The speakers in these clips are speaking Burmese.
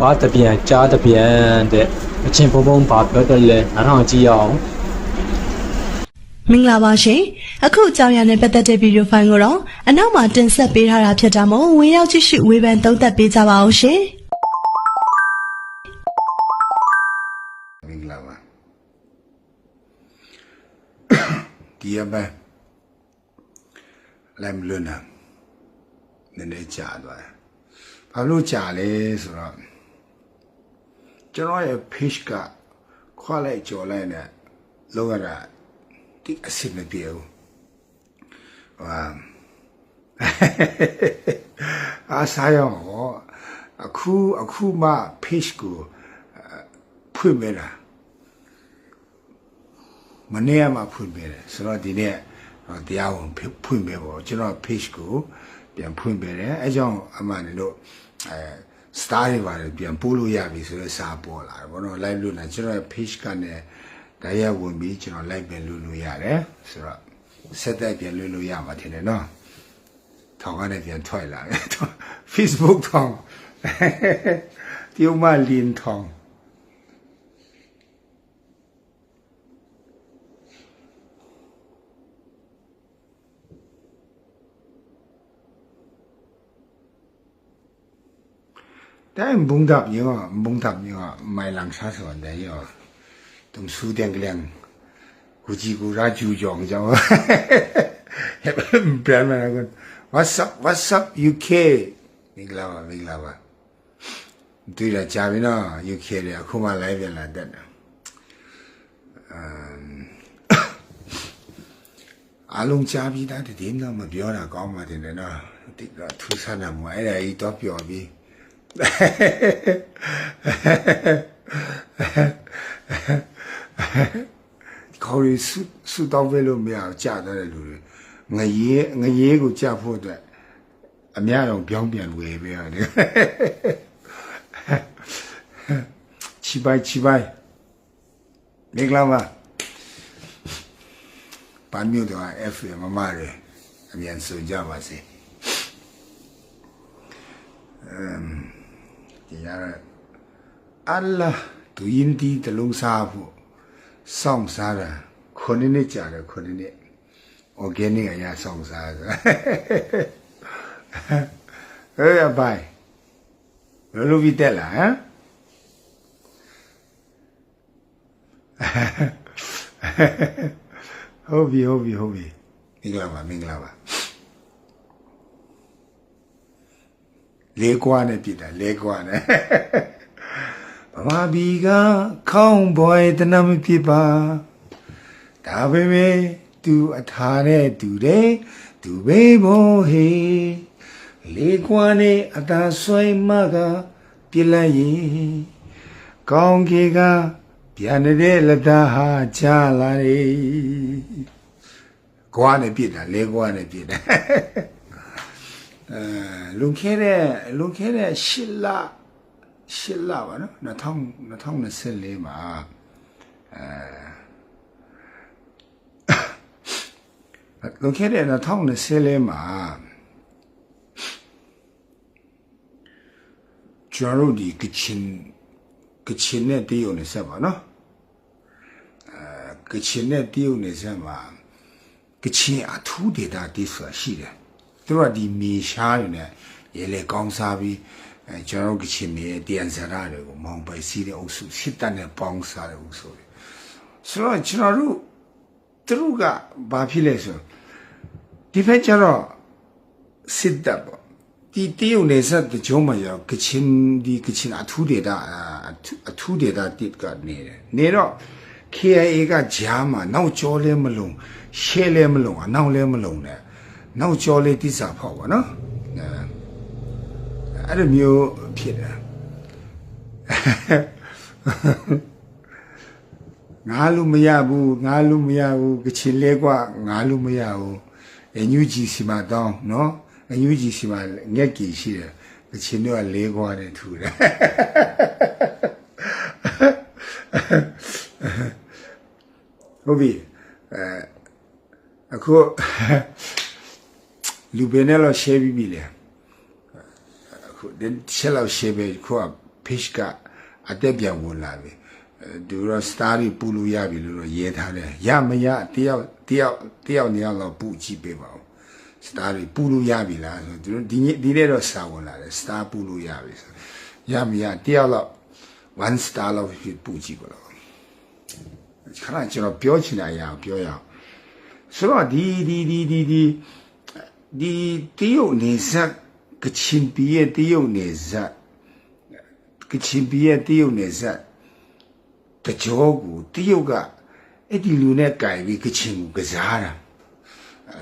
ဘာတပြန်ကြားတပြန်တဲ့အချင်းဘုံဘုံဘာပြောတယ်လဲနားထောင်ကြည့်ရအောင် မင်္ဂလာပါရှင်အခုအကြောင်းအရာနဲ့ပတ်သက်တဲ့ဗီဒီယိုဖိုင်ကိုတော့အနောက်မှာတင်ဆက်ပေးထားတာဖြစ်တာမို့ဝင်ရောက်ကြည့်ရှုဝေဖန်သုံးသပ်ပေးကြပါအောင်ရှင်မင်္ဂလာပါဒီအပိုင်းလမ်းလွန်းတာနည်းနည်းကြာသွားတယ်ဘာလို့ကြာလဲဆိုတော့ကျွန်တော်ရဲ့ page ကခွာလိုက်ကြော်လိုက်နဲ့လောက်ရတာဒီအစစ်မပြေဘူးအားစားရောအခုမှ page ကိုဖွင့်ပေးတာမနေ့ကမှဖွင့်ပေးတယ်ဆိုတော့ဒီနေ့တရားဝင်ဖွင့်ပေးပေါ့ကျွန်တော် page ကိုပြန်ဖွင့်ပေးတယ်အဲကြောင့်အမှန်လို့star တွေပါတယ်ပြန်ပို့လို့ရပြီဆိုတော့စာပေါ်လာတယ်ဘောနော် live လို့နဲ့ကျွန်တော် page ကနေတရားဝင်ပြီးကျွန်တော် live ပြန်လုပ်လို့ရတယ်ဆိုတော့ဆက်သက်ပြန်လုပ်လို့ရမှာထင်တယ်နော်ထောင်ကနေပြန်ထွက်လာတယ် Facebook ထောင်ဒီဥမာလင်းထောင်但蒙达有啊，蒙达有啊，买两啥说的有，都输点个量，估计估啥就讲叫，不然嘛那个，What's up UK？ 明白吧，明白吧？对了，嘉宾呢 UK 的，恐怕来边来的呢，阿龙嘉宾他的点那么表达讲嘛的呢，这个土产的买来一刀表比。考虑输到位了没有嫁到的路，我爷个嫁破的，没有表面为没有的，七百，明白吗？半秒的话 FM 嘛的，面试家嘛是，ဒီရအလ္လာဟ်သူယင်းဒီတလုံးစားဖို့စောင့်စားတာ9နှစ်ကြာတယ်9နှစ် organic အရာစောင့်စားတာဟဲ့အပိုင်ဘယ်လိုပြီးတက်လာဟမ်ဟုတ်ပြီမင်္ဂလာပါလေကွာနဲ့ပြစ်တာလေကွာနဲ့ဗမာပြည်ကခေါင်းဘွယ်တနမဖြစ်ပါဒါပေမဲ့သူအထာနဲ့တူတယ်သူဘေးဘောဟေလေကွာနဲ့အသာဆွဲမကပြစ်လိုက်ရင်ကောင်းကြီးကပြန်တဲ့လက်သားဟာချလာတယ်ကွာနဲ့ပြစ်တာလေကွာနဲ့ပြစ်တာလွန်ခဲ့တဲ့8လပါနော်2024မှာလွန်ခဲ့တဲ့2024မှာကျွန်တော်ဒီကချင်နဲ့တရုတ်နဲ့ဆက်ပါနော်ကချင်နဲ့တရုတ်နဲ့ဆက်မှာကချင်အထူးဒေတာတိဆိုတာရှိတယ်သူတို့ကဒီမြေရှားတွေနဲ့ရေလေကောင်းစားပြီးကျွန်တော်တို့ကချင်မြေတန်စရာတွေကိုမောင်ပိုင်စီးတဲ့အုပ်စုစစ်တပ်နဲ့ပေါင်းစားတဲ့အုပ်စုတွေဆိုတော့ကျွန်တော်တို့သူတို့ကဘာဖြစ်လဲဆိုဒီဖက်ကျတော့စစ်တပ်ပေါ့ဒီတရုတ်နယ်စပ်တကြုံမှာရောကချင်အထူးဒေတာတစ်ကနေတယ်နေတော့ KIA ကဂျားမှာနောက်ကျော်လဲမလုံးရှဲလဲမလုံးအနောက်လဲမလုံးနဲ့နောက်ကျော်လေးတိစာဖောက်ပါနော်အဲ့လိုမျိုးဖြစ်တယ်ငါလူမရဘူးကချင်လဲကွာငါလူမရဘူးအညူကြီးစီမတောင်းနော်အညူကြီးစီမငက်ကြီးရှိတယ်ကချင်တို့ကလဲကွာနဲ့ထူတယ်ဟုတ်ပြီအခု လူပဲနဲ့တော့ share ပြီးပြီလေအခုဒီချက်လောက် share ပဲခုက fish ကအတက်ပြန်ဝင်လာပြီသူတော့ star တွေပူလို့ရပြီလို့တော့ရေးထားတယ်ရမရတယောက်နေရာတော့ပူကြည့်ပေးပါဦး star တွေပူလို့ရပြီလားဆိုသူတို့ဒီနေ့တော့စာဝင်လာတယ် star ပူလို့ရပြီဆိုရမရတယောက်တော့ one star လောက်ပူကြည့်ပါလားခဏကျွန်တော်ပြောချင်တာရအောင်ပြောရအောင်ဆိုတော့ဒီတရုတ်နေဇက်ကချင်ပြည်ရဲ့တရုတ်နေဇက်ကချင်ပြည်ရဲ့တရုတ်နေဇက်တကြောကိုတရုတ်ကအဲ့ဒီလူနဲ့ကြိုင်ပြီးကချင်ကိုကစားတာ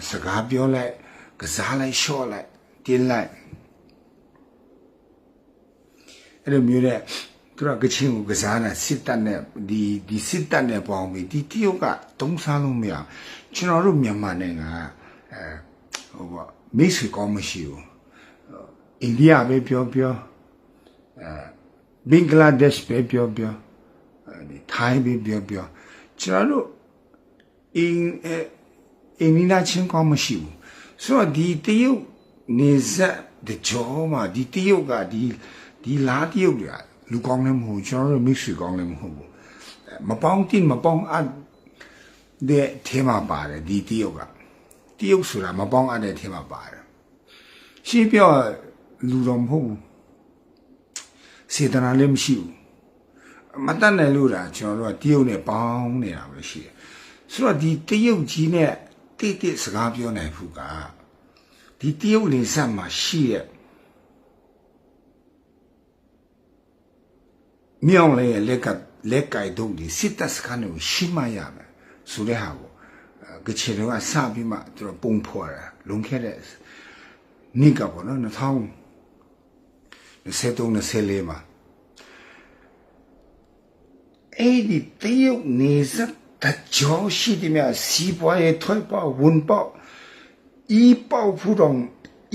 စကားပြောလိုက်ကစားလိုက်ရှော့လိုက်တင်းလိုက်အဲ့လိုမျိုးနဲ့သူကကချင်ကိုကစားတာစစ်တပ်နဲ့ဒီစစ်တပ်နဲ့ပေါင်းပြီးဒီတရုတ်ကတုံးစားလို့မရကျွန်တော်တို့မြန်မာနိုင်ငံကဟိုပေါ့မိတ်ဆွေကောင်းမရှိဘူးအိန္ဒိယပဲပြောဘင်္ဂလားဒေ့ရှ်ပဲပြောထိုင်းပဲပြောကျွန်တော်တို့အင်းနီနာချင်းကောင်းမရှိဘူးဆိုတော့ဒီတရုတ်နေဇက်တကြောမှာဒီတရုတ်ကဒီလားတရုတ်တွေကလူကောင်းလည်းမဟုတ်ကျွန်တော်တို့မိတ်ဆွေကောင်းလည်းမဟုတ်ဘူးမပေါင်းတင်မပေါင်းအပ်တဲ့ထဲမှာပါတယ်ဒီတရုတ်ဆိုတာမပေါင်းအပ်တဲ့ထဲမှာပါတယ်ရှင်းပြောလူတော်မဟုတ်ဘူးစေတနာလည်းမရှိဘူးမတတ်နိုင်လို့လားကျွန်တော်တို့ကတရုတ်နဲ့ပေါင်းနေတာပဲရှိတယ်ဆိုတော့ဒီတရုတ်ကြီးနဲ့တိစကားပြောနိုင်ဖို့ကဒီတရုတ်နေဆက်မှာရှိရဲ့မြောင်းလေလက်ကင်တုံးဒီစစ်တပ်စခန်းကိုရှိမှရမယ်ဆိုတဲ့ဟာကိုကချင်တွေကစပြီးမှသူတို့ပုံဖော်တာလုံခဲ့တဲ့နေ့ကပေါ့နော်2023-24မှာအဲ့ဒီတရုတ်နေစတကြောရှိတယ်များစီးပွားရေးထွေးပေါဝန်ပေါဤပေါဖူတော်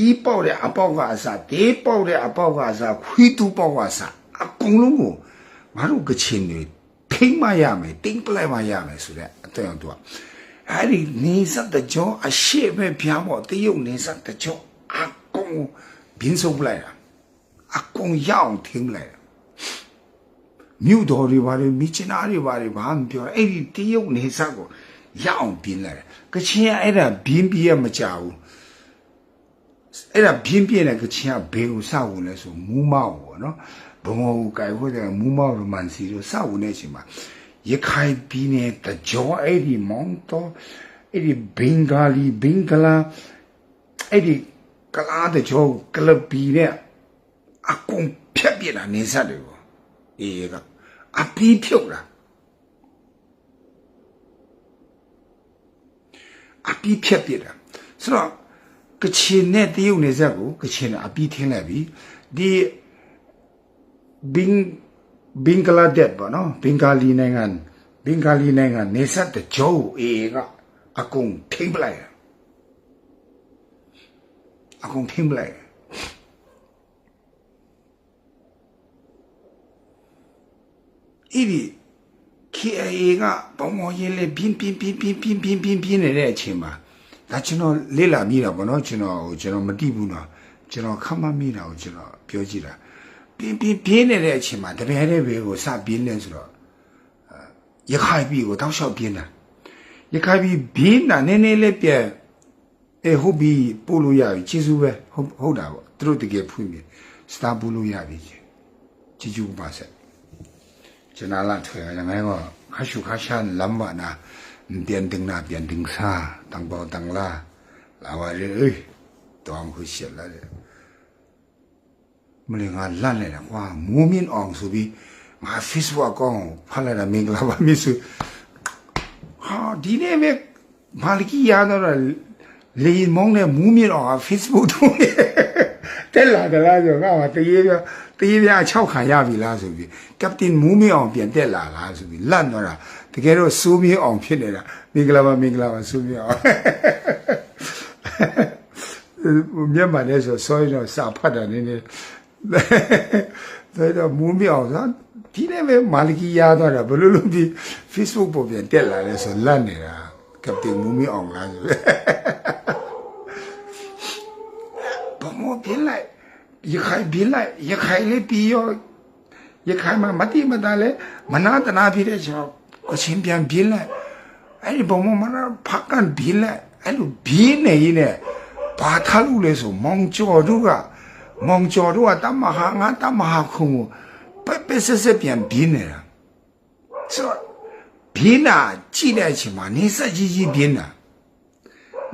ဤပေါတဲ့အပေါကအစားဒေးပေါတဲ့အပေါကအစားခွီးတူပေါကအစားအကုန်လုံးကိုငါတို့ကချင်တွေထိမ့်မရမယ်တင်းပလိုက်မရမယ်ဆိုတဲ့အတဲ့အောင်သူကအဲ့ဒီနေစတကြောအရှိပဲပြားပေါ့တရုတ်နေစတကြောအကုန်ဘင်းစုပ်လိုက်တာအကုန်ရအောင်ထင်းလိုက်တာမြို့တော်တွေဘာတွေမိချနာတွေဘာတွေဘာမှပြောအဲ့ဒီတရုတ်နေစကိုရအောင်ပြင်းလိုက်တယ်ကချင်ကအဲ့ဒါဘင်းပြည့်မကြဘူးအဲ့ဒါဘင်းပြည့်တဲ့ကချင်ကဘေကိုစဝင်လဲဆိုမူးမောက်ပေါ့နော်ဘုံကိုကြိုက်ဖို့တဲ့မူးမောက်ရမန်စီတို့စဝင်နေချိန်မှာရခိုင်ပြည်နယ်တကြောအဲ့ဒီမောင်တော်အဲ့ဒီဘင်္ဂလာအဲ့ဒီကလားတကြောကလပီနဲ့အကုန်ဖြတ်ပြတာနေစတယ်ပေါ့အေးကအပီးဖြုတ်တာအပီးဖြတ်ပြတာဆိုတော့ကချင်နဲ့တရုတ်နေဆက်ကိုကချင်အပီးထင်းလိုက်ပြီဒီဘင်္ဂလားဒေ့ရှ်ပေါ့နော်ဘင်္ဂါလီနိုင်ငံနေဆက်တဲ့ဂျိုးအေးကအကုန်ထိမ့်ပလိုက်အဲ့ဒီ KIA ကဘောင်မော်ရင်လေပြင်းနေတဲ့အချိန်မှာဒါကျွန်တော်လေ့လာမိတာပေါ့နော်ကျွန်တော်မတိဘူးနော်ကျွန်တော်ခမမိတာကိုကျွန်တော်ပြောကြည့်တာပြင်းနေတဲ့အချိန်မှာတပည့်တဲ့ဘေကိုစပြင်းနေဆိုတော့ရခိုင်ပြည်ကိုတောက်လျှောက်ပြင်းတာရခိုင်ပြည်ပြင်းတာနည်းနည်းလေးပြဟုတ်ပြီပို့လို့ရပြီကျေးဇူးပဲဟုတ်တာပေါ့သူတို့တကယ်ဖွင့်ပြီစတာပို့လို့ရပြီကျေးဇူးပါဆက်ကျွန်တော်လာထွေးရငယ်ကခါရှုခါရှန်လမ်းမနာပြန်တင်နာပြန်တင်စာတန်ပေါ်တန်လာလာဝရဲတောင်းခုရှက်လာတယ်မလင်ကလန့်နေတာကွာမိုးမြင့်အောင်ဆိုပြီးငါ Facebook ကောင်းဖတ်လိုက်တာမင်္ဂလာပါမြစ်စုဟာဒီနေ့ပဲမာလကီရတော့လေမောင်းနဲ့မိုးမြင့်အောင် Facebook တို့တက်လာကြလားဆိုတော့ငါတရေပြ6ခါရပြီလားဆိုပြီးကပတင်မိုးမြင့်အောင်ပြန်တက်လာလားဆိုပြီးလန့်တော့တာတကယ်တော့စိုးမြင့်အောင်ဖြစ်နေတာမင်္ဂလာပါစိုးမြင့်အောင်မြန်မာလည်းဆိုရင်တော့စာဖတ်တာနည်းနည်းဒါတော့မူးမြောက်စားဒီနေ့ပဲမာလကီရသွားတာဘယ်လိုလုပ်ပြီး Facebook ပေါ်ပြန်တက်လာလဲဆိုလန့်နေတာကပတင်မူးမြောက်အောင်လားဆိုဘာမို့ပြလိုက်ရခိုင်လေးပြီးရော ရခိုင်မှာမတိမတာလဲမနာတနာဖြစ်တဲ့ကြောင့်ကချင်ပြန်ပြင်းလိုက်အဲ့ဒီဘုံမနာဖက်ကန်ပြင်းလိုက်အဲ့လိုပြင်းနေရင်လည်းဘာထားလို့လဲဆိုမောင်ကျော်တို့ကတမဟာငါတမဟာခုံပဲဆက်ပြန်ပြင်းနေတာဆိုတော့ပြင်းတာကြည့်တဲ့အချိန်မှာနေဆက်ကြီးပြင်းတာ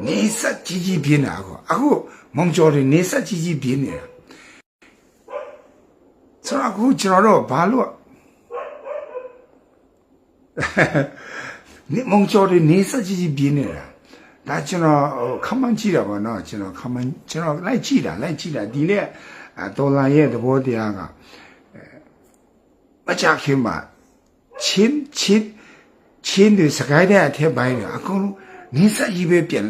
နေဆက်ကြီးပြင်းတာအခုမောင်ကျော်တွေနေဆက်ကြီးပြင်းနေတာဆိုတော့အခုကျွန်တော်တို့ဘာလို့နေမောင်ကျော်တွေနေဆက်ကြီးပြင်းနေတာဒါကျွန်တော်ခမန်းကြည့်တာပါနော်ကျွန်တော်လိုက်ကြည့်တာဒီနေ့ဒေါ်လာရဲ့သဘောတရားကမကြခင်မှာချင်းတွေစကိုင်းတဲ့အထက်ပိုင်းတွေအကုန်လုံးနေဆက်ကြီးပဲပြန်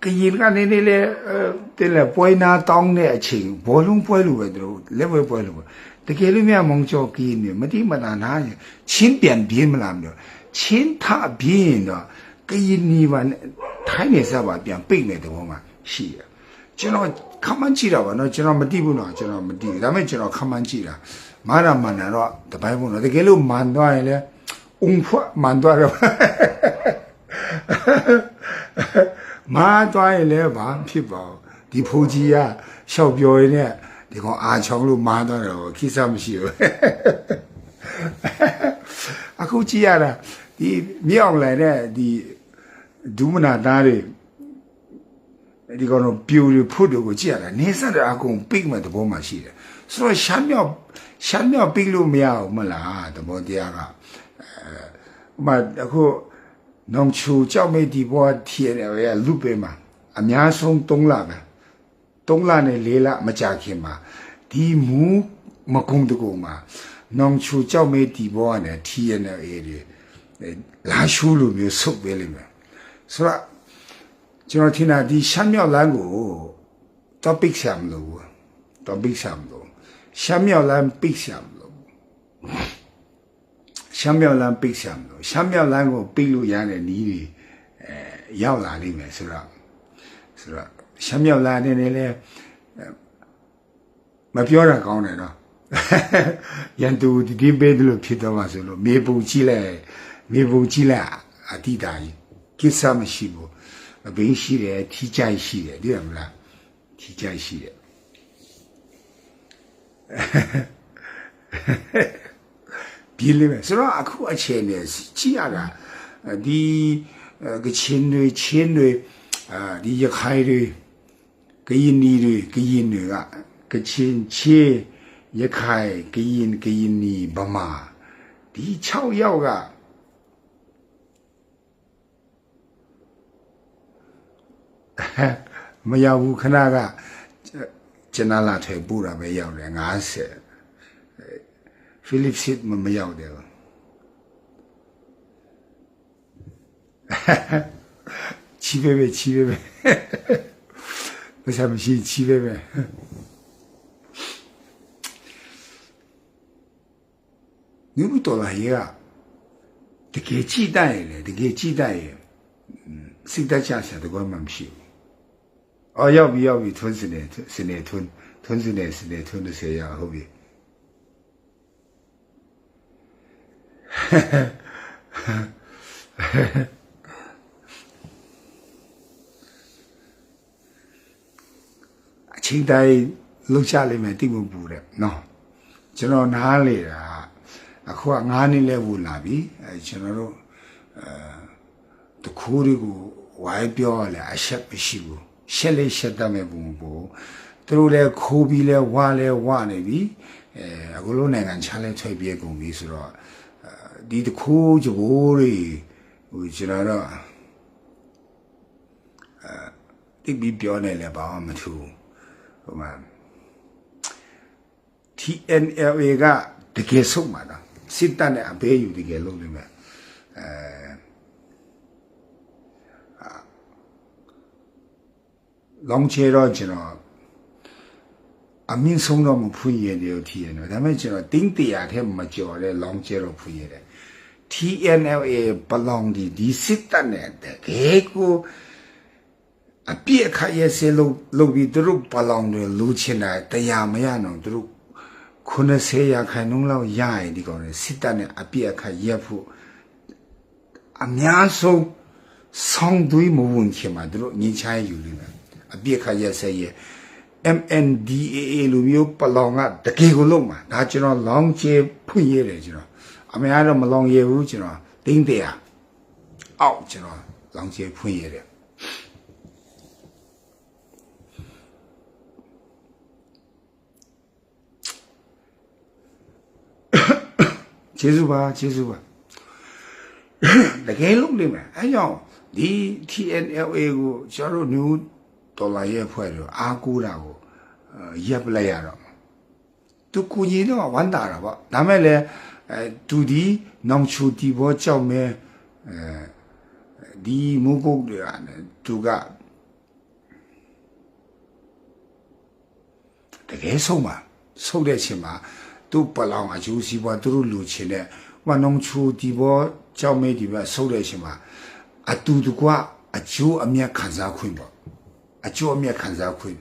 ကရင်ကနေလေတဲ့လေပွဲနာတောင်းတဲ့အချိန်ဘောလုံးပွဲလိုပဲတို့လက်ပွဲလိုပဲတကယ်လို့မြမောင်ကျော်ကင်းနေမတိမတာနာချင်းပြန်ပြင်းမလားမလို့ချင်းထပြင်းတော့ကရင်နီပါထိုင်းနေစားပါပြန်ပိတ်နေတဲ့ဘောမှာရှိတယ်ကျွန်တော်ခမန်းကြည့်တာပါနော်ကျွန်တော်မတိဘူးနော်ကျွန်တော်မတိဘူးဒါပေမဲ့ကျွန်တော်ခမန်းကြည့်တာမာရမန်နာတော့တပိုင်းဘူးနော်တကယ်လို့မန်သွားရင်လေအုံဖွမန်သွားတော့မာသွားရင်လည်းဘာဖြစ်ပါဘူးဒီဖိုးကြီးကရှောက်ပြောရင်းနဲ့ဒီကောင်အာချောင်းလို့မာသွားတယ်ခိစ္စမရှိဘူးအခုကြည့်ရတာဒီမြောက်လိုက်တဲ့ဒီဒုမနာသားတွေဒီကောင်တို့ပြူတွေဖုတ်တွေကိုကြည့်ရတာနေဆက်တဲ့အကုန်ပိတ်မဲ့သဘောမှရှိတယ်ဆိုတော့ရှမ်းမြောက်ပိတ်လို့မရဘူးမလားသဘောတရားကမအခုနောင်ချူကြောက်မေးဒီဘောထီရဲလူပေမှာအများဆုံး3လပဲ3လနဲ့4လမကြခင်မှာဒီမူမကုံတကူမှာနောင်ချူကြောက်မေးဒီဘောနဲ့ထီရဲနဲ့အေးတွေလာရှူလို့မျိုးဆုပ်ပေးလိမ့်မယ်ဆိုတော့ကျွန်တော်ထင်တာဒီရှမ်းမြောက်လမ်းကို topic ဆမ်လို့ရှမ်းမြောက်လမ်းပိတ်ဆမ်လို့ရှမ်းမြောက်လမ်းကိုပိတ်လို့ရတဲ့နည်းတွေရောက်လာလိမ့်မယ်ဆိုတော့ရှမ်းမြောက်လမ်းနဲ့လည်းမပြောတာကောင်းတယ်နော်ရန်သူဒီပေးတယ်လို့ဖြစ်တော့မှဆိုလို့မေပုံကြည့်လိုက်အတိတာကြီးကိစ္စမရှိဘူးအဘိရှိတယ်ထီးကြိုက်ရှိတယ်သိရမလားထီးကြိုက်ရှိတယ်ပြည်လေးပဲဆိုတော့အခုအခြေအနေကြည့်ရတာဒီကချင်တွေဒီရခိုင်တွေကရင်တွေကကချင်ချေရခိုင်ကရင်နီဗမာဒီ6ယောက်ကမရောက်ဘူးခဏကကျွန်တော်လာထဲပို့တာပဲရောက်တယ်50ဖိလစ်စစ်မရောက်တယ်ချီပဲဘယ်စားမရှိချီပဲ你不多了一个，这个鸡蛋嘞，谁在家下的关门皮？哦，要不吞是的谁呀？后边。清代楼下里面地不补的，喏，就到哪里了？အခုက9နှစ်လဲဘူးလာပြီကျွန်တော်တို့တခုတွေကိုဝိုင်းပြောရလဲအဆက်မရှိဘူးရှက်လေးရှက်တတ်မဲ့ဘူးသူတို့လဲခိုးပြီးလဲဝါနေပြီအခုလုံးနိုင်ငံခြားလဲထွက်ပြေးကုန်ပြီဆိုတော့ဒီတခုကြိုးတွေဟိုကျွန်တော်တော့တိတ်ပြီးပြောနေလဲဘာမှမထူဟိုမှာ TNLA ကတကယ်ဆုံးမှာလားစစ်တပ်နဲ့အဘေးယူတကယ်လုံးနေမယ်လောင်ချေတော့ကျွန်တော်အမင်းဆုံးတော့မဖွင့်ရတယ်ထီရနော်ဒါပေမဲ့ကျွန်တော်တင်းတရားထဲမကြော်တဲ့လောင်ချေတော့ဖွင့်ရတယ် TNLA ဘလောင်ဒီစစ်တပ်နဲ့တကယ်ကိုအပြည့်အခါရဲ့ဆေးလုံးပြီးသူတို့ဘလောင်တွေလူချင်တာတရားမရတော့သူတို့ ခုနစေရခိုင်နှုန်းလောက်ရရင်ဒီကောင်စစ်တပ်နဲ့အပြစ်အခါရက်ဖို့အများဆုံးဆောင်းသွေးမဝင်ခင်မှာတို့ညင်ချိုင်းယူလိမ့်မယ်အပြစ်အခါရက်ဆက်ရဲ့ MNDAA လူမျိုးပလောင်ကတကယ်ကိုလုံးမှာဒါကျွန်တော်လောင်းချေဖွင့်ရတယ်ကျွန်တော်အများတော့မလောင်ရဘူးကျွန်တော်တင်းတဲ့အောက်ကျွန်တော်လောင်းချေဖွင့်ရတယ်ကျေးဇူးပါတကယ်လုံးလိမ့်မယ်အဲကြောင့်ဒီ TNLA ကိုကျွန်တော်တို့ new dollar ရဲ့ဖွဲ့လို့အားကိုးတာကိုရပ်ပလိုက်ရတော့သူကိုကြီးတော့ဝမ်းတာတာပေါ့ဒါမဲ့လည်းသူဒီနောင်ချူတီဘောကြောက်မဲဒီမုကုတ်တွေကသူကတကယ်ဆုံးတဲ့အချိန်မှာသူပလောင်အကျိုးစီးပွားသူတို့လူချင်းနဲ့ဝနောင်ချူတီဘောကြောက်မဲဒီမှာဆုံးတဲ့အချိန်မှာအတူတကွအကျိုးအမြတ်ခံစားခွင့်ပေါ့အကျိုးအမြတ်ခံစားခွင့်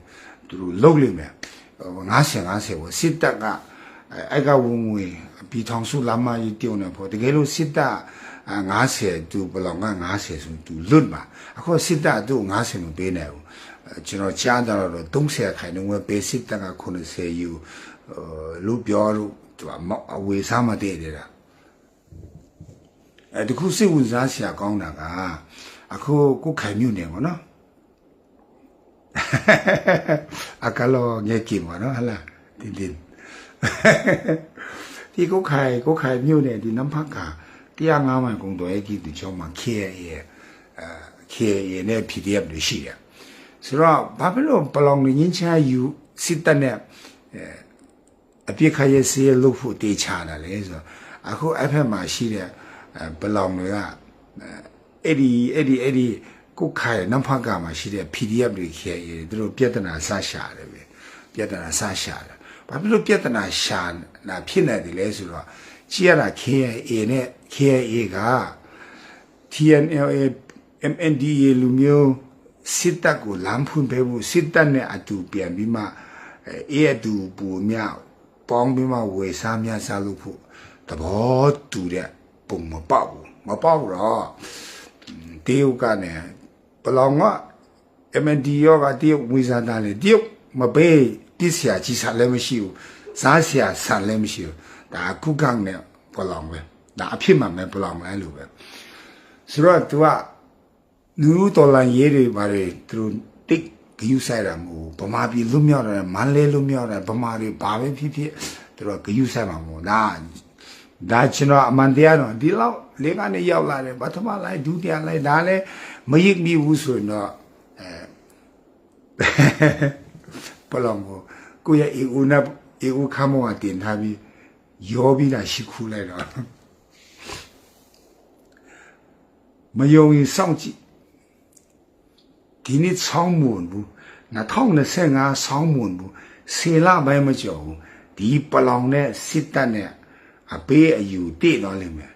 သူတို့လုပ်လိမ့်မယ်50ကိုစစ်တပ်ကအဲ့ကဝင်ဝင်ပြည်ထောင်စုလမ်းမကြီးတုံနေဖို့တကယ်လို့စစ်တပ်50သူဘလောင်က50ဆိုသူလွတ်မှာအခုစစ်တပ်သူ50မပေးနိုင်ဘူးကျွန်တော်ကြားတော့30ခိုင်နှုန်းပဲစစ်တပ်က90ယူလူပြောလို့သူအဝေးစားမတည့်တယ်လားတခုစိတ်ဝင်စားစရာကောင်းတာကအခုကိုခိုင်မြို့နေပေါ့နော်အကလောငယ်ကင်ပါနော်ဟလားဒီကိုခိုင်မြို့နေဒီနမ်ဖတ်က105မိုင်ကုန်းတော်ရဲ့ကြီးသူချောင်းမှာ KA နဲ့ PDF တွေရှိတယ်ဆိုတော့ဘာဖြစ်လို့ပလောင်ရင်းချယူစစ်တပ်နဲ့အပြစ်ခရဲစေးလို့ဖို့တေချာတာလေဆိုတော့အခုအဖက်မှာရှိတဲ့ပလောင်တွေကအဲ့ဒီကိုခိုင်နမ်ဖတ်ကမှာရှိတဲ့ PDF တွေခဲသူတို့ပြဿနာဆရှာတယ်ပဲပြဿနာဆရှာတယ်ဘာဖြစ်လို့ပြဿနာရှာနာဖြစ်နေတယ်လဲဆိုတော့ကြည့်ရတာ KA နဲ့ KA က TNLA MNDAA လူမျိုးစစ်တပ်ကိုလမ်းဖွင့်ပေးဖို့စစ်တပ်နဲ့အတူပြန်ပြီးမှအတူပူမြောက်ပေါင်းပြီးမှဝေစားများစားလို့ဖို့သဘောတူတဲ့ပုံမပေါက်တော့တရုတ်ကနေပလောင်က MND ရောကတရုတ်ဝေစားတာလေတရုတ်မပေးပစ္စည်းကြီးစားလည်းမရှိဘူးစားစရာဆန်လည်းမရှိဘူးဒါကုကန်းနဲ့ပလောင်ပဲဒါအဖြစ်မှမဲ့ပလောင်လဲလို့ပဲဆိုတော့ तू ကလူတော်လန်ရေးတွေပါတယ်သူတို့တိတ်ဂယူဆိုင်တာမဟုတ်ဗမာပြည်လွတ်မြောက်တယ်မန္တလေးလွတ်မြောက်တယ်ဗမာတွေဘာပဲဖြစ်ဖြစ်သူတို့ဂယူဆိုင်မှာမဟုတ်ဒါကျွန်တော်အမှန်တရားတော့ဒီလောက်လေးကနေရောက်လာတယ်ပထမလိုက်ဒုတိယလိုက်ဒါလည်းမရစ်မိဘူးဆိုတော့ပလောင်ကိုရဲ့အေဦးခမောကတင်ထားပြီးရောပြီးတာရှိခုလိုက်တော့မယုံရင်စောင့်ကြည့်ဒီနေ့ဆောင်းမွန်ဘူး2025ဆောင်းမွန်ဘူး10လပိုင်းမကျော်ဘူးဒီပလောင်နဲ့စစ်တပ်နဲ့အပေးအယူတည်တော့လိမ့်မယ်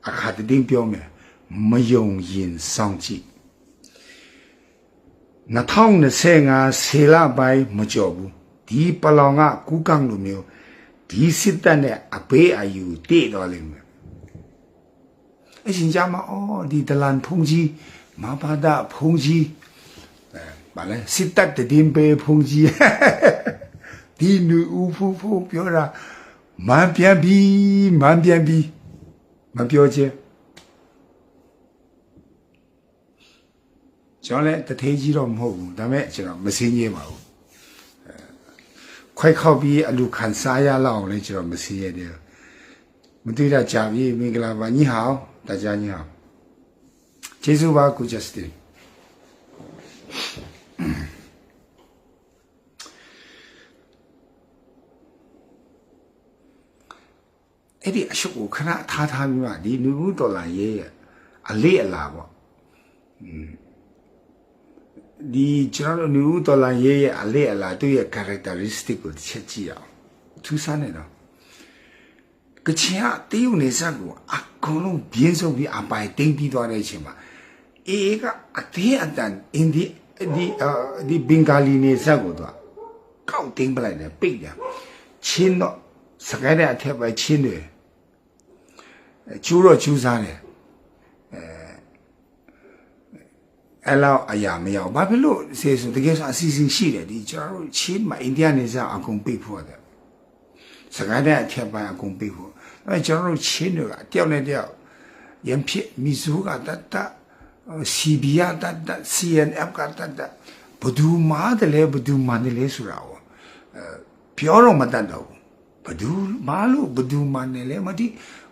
အခါတည်းပြောမယ်မယုံရင်စောင့်ကြည့်2025 10လပိုင်းမကျော်ဘူးဒီပလောင်ကကူးကန်းလိုမျိုးဒီစစ်တပ်နဲ့အပေးအယူတည်တော့လိမ့်မယ်အရှင်ကြမှာဒီဒလန်ဖုန်ကြီးမဘာဒဖုန်ကြီးဘာလဲစစ်တပ်တည်င်းပေးဖုန်ကြီးဒီနူဦးဖူပြောတာမန်ပြန်ပြီးမပြောချင်ကျွန်တော်လည်းတထေးကြီးတော့မဟုတ်ဘူးဒါပေမဲ့ကျွန်တော်မစင်းရဲပါဘူးခွိုက်ခောက်ပြီးအလူခံစားရလောက်အောင်လည်းကျွန်တော်မစင်းရတယ်မတွေ့တာကြာပြီမင်္ဂလာပါညီဟောင်း大家你好ကျေးဇူးပါကိုဂျက်စတင်အဲ့ဒီအရှုပ်ကိုခဏထားပြီးမှဒီလူဦးဒေါ်လာရေးရဲ့အလေးအလာပေါ့ဒီကျွန်တော်လူဦးဒေါ်လာရေးရဲ့အလေးအလာသူ့ရဲ့ characteristic ကိုချက်ကြည့်အောင်ထူးဆန်းနေတော့ကချင်ကတရုတ်နေဆက်ကိုအကုန်လုံးပြင်းစုံပြီးအပိုင်တင်းပြီးသွားတဲ့အချိန်မှာအေးကအသေးအတန်အင်ဒီဘင်္ဂါလီနေဆက်ကိုတော့ကောက်တင်းပလိုက်တယ်ပိတ်တယ်ချင်းတော့ စကိုင်းတဲ့အထက်ပဲချင်းတွေကျူးတော့ကျူးစားတယ်အဲ့လောက်အရာမရောက်ဘာဖြစ်လို့ဆေးဆိုတကယ်ဆိုအစီအစဉ်ရှိတယ်ဒီကျွန်တော်တို့ချင်းမှာအိန္ဒိယနေစားအကုန်ပိတ်ဖို့တယ်စကိုင်းတဲ့အထက်ပိုင်းအကုန်ပိတ်ဖို့အဲ့ကျွန်တော်တို့ချင်းတွေကတယောက်နဲ့တယောက်ရံဖြစ်မီဇိုကတတ် CBA တတ် CNF ကတတ်ဘဒူမာတယ်လေဘဒူမာတယ်လေဆိုတာကိုပြောတော့မတတ်တော့ဘူးဘဒူမာလို့ဘဒူမာတယ်လေမတိ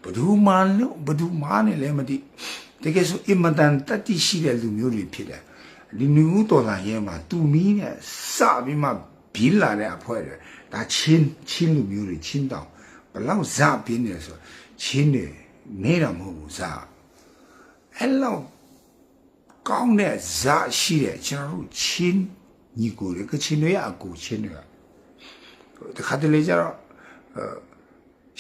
ဘဒူမာလို့ဘဒူမာတယ်လေမတိတကယ်ဆိုအင်မတန်တတိရှိတဲ့လူမျိုးတွေဖြစ်တယ်ဒီနူးတော်လာရဲမှာတူမီးနဲ့စပြီးမှဘီလာတဲ့အဖွဲတွေဒါချင်းလူမျိုးတွေချင်းတောင်ဘလောက်ဇပြင်းနေဆိုချင်းတွေနေတာမဟုတ်ဘူးဇအဲ့လောက်ကောင်းတဲ့ဇရှိတဲ့ကျွန်တော်တို့ချင်းညီကိုတွေကချင်းတွေအကူချင်းတွေကတခါတလေကျတော့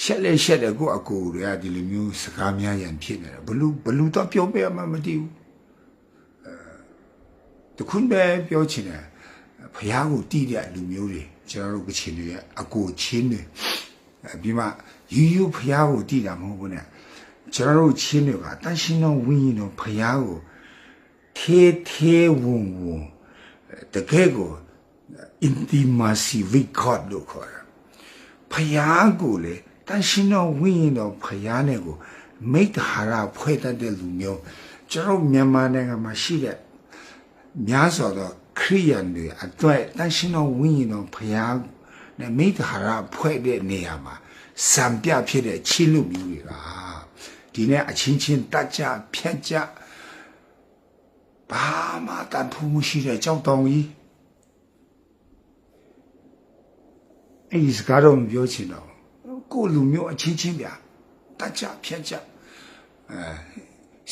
ရှက်တဲ့ကိုအကူတွေကဒီလိုမျိုးစကားများရန်ဖြစ်နေတယ်ဘလူတော့ပြောပြမှမသိဘူးတခုပဲပြောချင်တယ်ဖះကိုတီးတဲ့လူမျိုးတွေကျွန်တော်တို့ကချင်းတွေအကူချင်းတွေပြီးမှယူဖះကိုတီးတာမဟုတ်ဘူးနဲ့ကျွန်တော်တို့ချင်းတွေကတန်ရှင်းသောဝိညာဉ်တော်ဖះကိုထေဝုံတကယ်ကို intimacy with God လို့ခေါ်တာဖះကိုလေတန်ရှင်းသောဝိညာဉ်တော်ဖះနဲ့ကိုမိတ္တဟာရဖွဲ့တတ်တဲ့လူမျိုးကျွန်တော်မြန်မာနိုင်ငံမှာရှိတဲ့များစွာသောခရိယန်တွေအတွက်တန်ရှင်းသောဝိညာဉ်တော်ဖះနဲ့မိတ္တဟာရဖွဲ့တဲ့နေရာမှာစံပြဖြစ်တဲ့ချင်းလူမျိုးတွေကဒီနေ့အချင်းချင်းတတ်ကြဖြတ်ကြဘာမှတန်ဖိုးမရှိတဲ့ကြောက်တောင်ကြီးအဲ့ဒီစကားတော့မပြောချင်တော့ကိုလူမျိုးအချင်းချင်းဗျာတတ်ကြဖြတ်ကြ